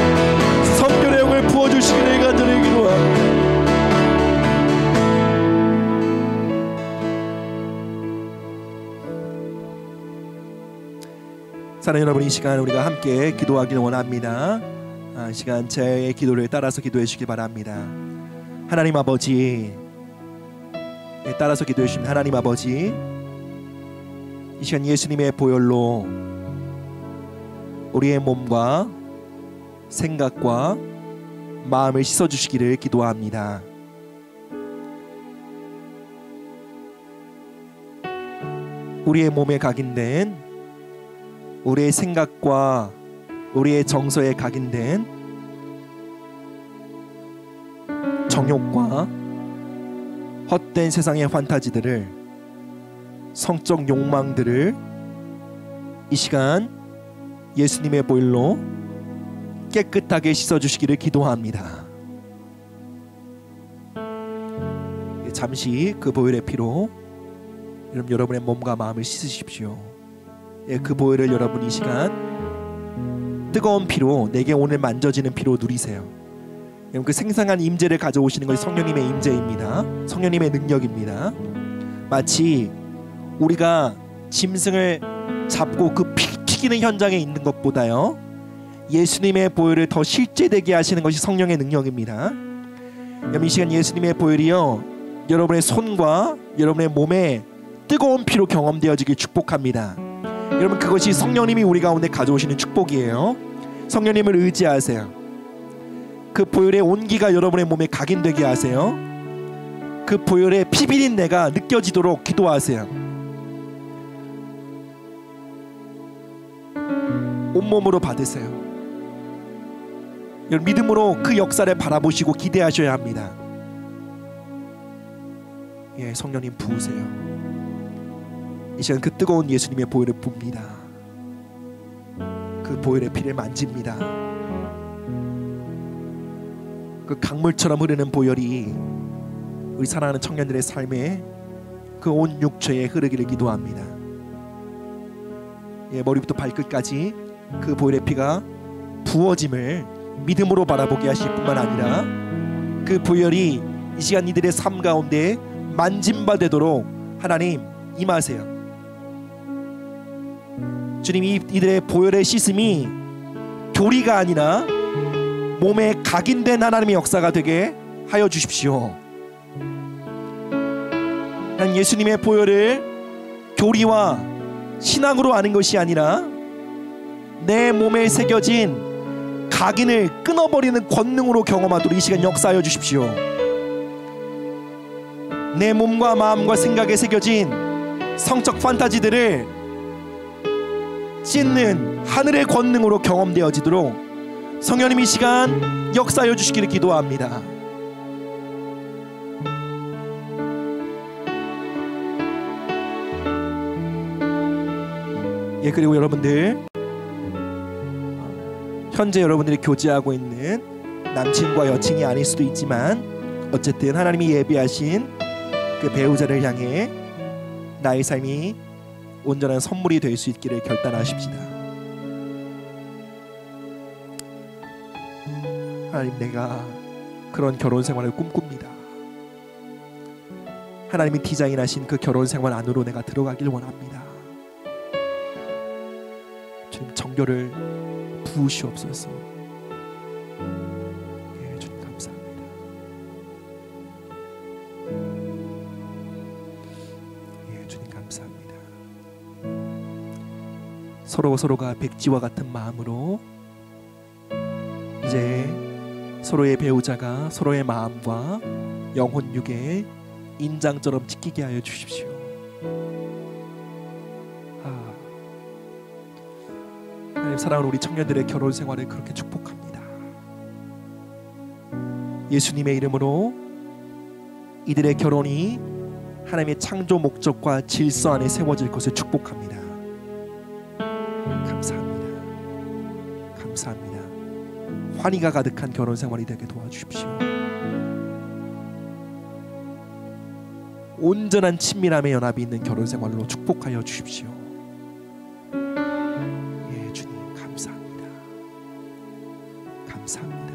사랑하는 여러분, 이 시간 우리가 함께 기도하기를 원합니다. 이 시간 제 기도를 따라서 기도해 주시기 바랍니다. 하나님 아버지, 따라서 기도해 주십니다. 하나님 아버지, 이 시간 예수님의 보혈로 우리의 몸과 생각과 마음을 씻어주시기를 기도합니다. 우리의 몸에 각인된, 우리의 생각과 우리의 정서에 각인된 정욕과 헛된 세상의 환타지들을, 성적 욕망들을 이 시간 예수님의 보혈로 깨끗하게 씻어주시기를 기도합니다. 잠시 그 보혈의 피로 여러분의 몸과 마음을 씻으십시오. 그 보혈을 여러분 이 시간 뜨거운 피로, 내게 오늘 만져지는 피로 누리세요. 그 생생한 임재를 가져오시는 것이 성령님의 임재입니다. 성령님의 능력입니다. 마치 우리가 짐승을 잡고 그 피 튀기는 현장에 있는 것보다요, 예수님의 보혈을 더 실제되게 하시는 것이 성령의 능력입니다. 이 시간 예수님의 보혈이요, 여러분의 손과 여러분의 몸에 뜨거운 피로 경험되어지길 축복합니다. 여러분, 그것이 성령님이 우리 가운데 가져오시는 축복이에요. 성령님을 의지하세요. 그 보혈의 온기가 여러분의 몸에 각인되게 하세요. 그 보혈의 피비린내가 느껴지도록 기도하세요. 온몸으로 받으세요. 여러분, 믿음으로 그 역사를 바라보시고 기대하셔야 합니다. 성령님 부으세요. 이 시간 그 뜨거운 예수님의 보혈을 붑니다. 그 보혈의 피를 만집니다. 그 강물처럼 흐르는 보혈이 우리 사랑하는 청년들의 삶에 그 온 육체에 흐르기를 기도합니다. 머리부터 발끝까지 그 보혈의 피가 부어짐을 믿음으로 바라보게 하실 뿐만 아니라, 그 보혈이 이 시간 이들의 삶 가운데 만짐받도록 하나님 임하세요. 주님, 이들의 보혈의 씻음이 교리가 아니라 몸에 각인된 하나님의 역사가 되게 하여 주십시오. 하나님, 예수님의 보혈을 교리와 신앙으로 아는 것이 아니라 내 몸에 새겨진 각인을 끊어버리는 권능으로 경험하도록 이 시간 역사하여 주십시오. 내 몸과 마음과 생각에 새겨진 성적 판타지들을 찢는 하늘의 권능으로 경험되어지도록 성령님 이 시간 역사하여 주시기를 기도합니다. 그리고 여러분들, 현재 여러분들이 교제하고 있는 남친과 여친이 아닐 수도 있지만, 어쨌든 하나님이 예비하신 그 배우자를 향해 나의 삶이 온전한 선물이 될 수 있기를 결단하십시다. 하나님, 내가 그런 결혼 생활을 꿈꿉니다. 하나님이 디자인하신 그 결혼 생활 안으로 내가 들어가길 원합니다. 주님, 정결을 부으시옵소서. 주님 감사합니다. 주님 감사합니다. 서로가 백지와 같은 마음으로 이제 서로의 배우자가 서로의 마음과 영혼 육에 인장처럼 지키게 하여 주십시오. 하나님, 사랑하는 우리 청년들의 결혼 생활을 그렇게 축복합니다. 예수님의 이름으로 이들의 결혼이 하나님의 창조 목적과 질서 안에 세워질 것을 축복합니다. 감사합니다. 감사합니다. 환희가 가득한 결혼 생활이 되게 도와주십시오. 온전한 친밀함의 연합이 있는 결혼 생활로 축복하여 주십시오. 주님 감사합니다. 감사합니다.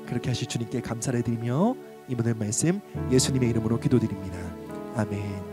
그렇게 하실 주님께 감사를 드리며 이 모든 말씀 예수님의 이름으로 기도드립니다. 아멘.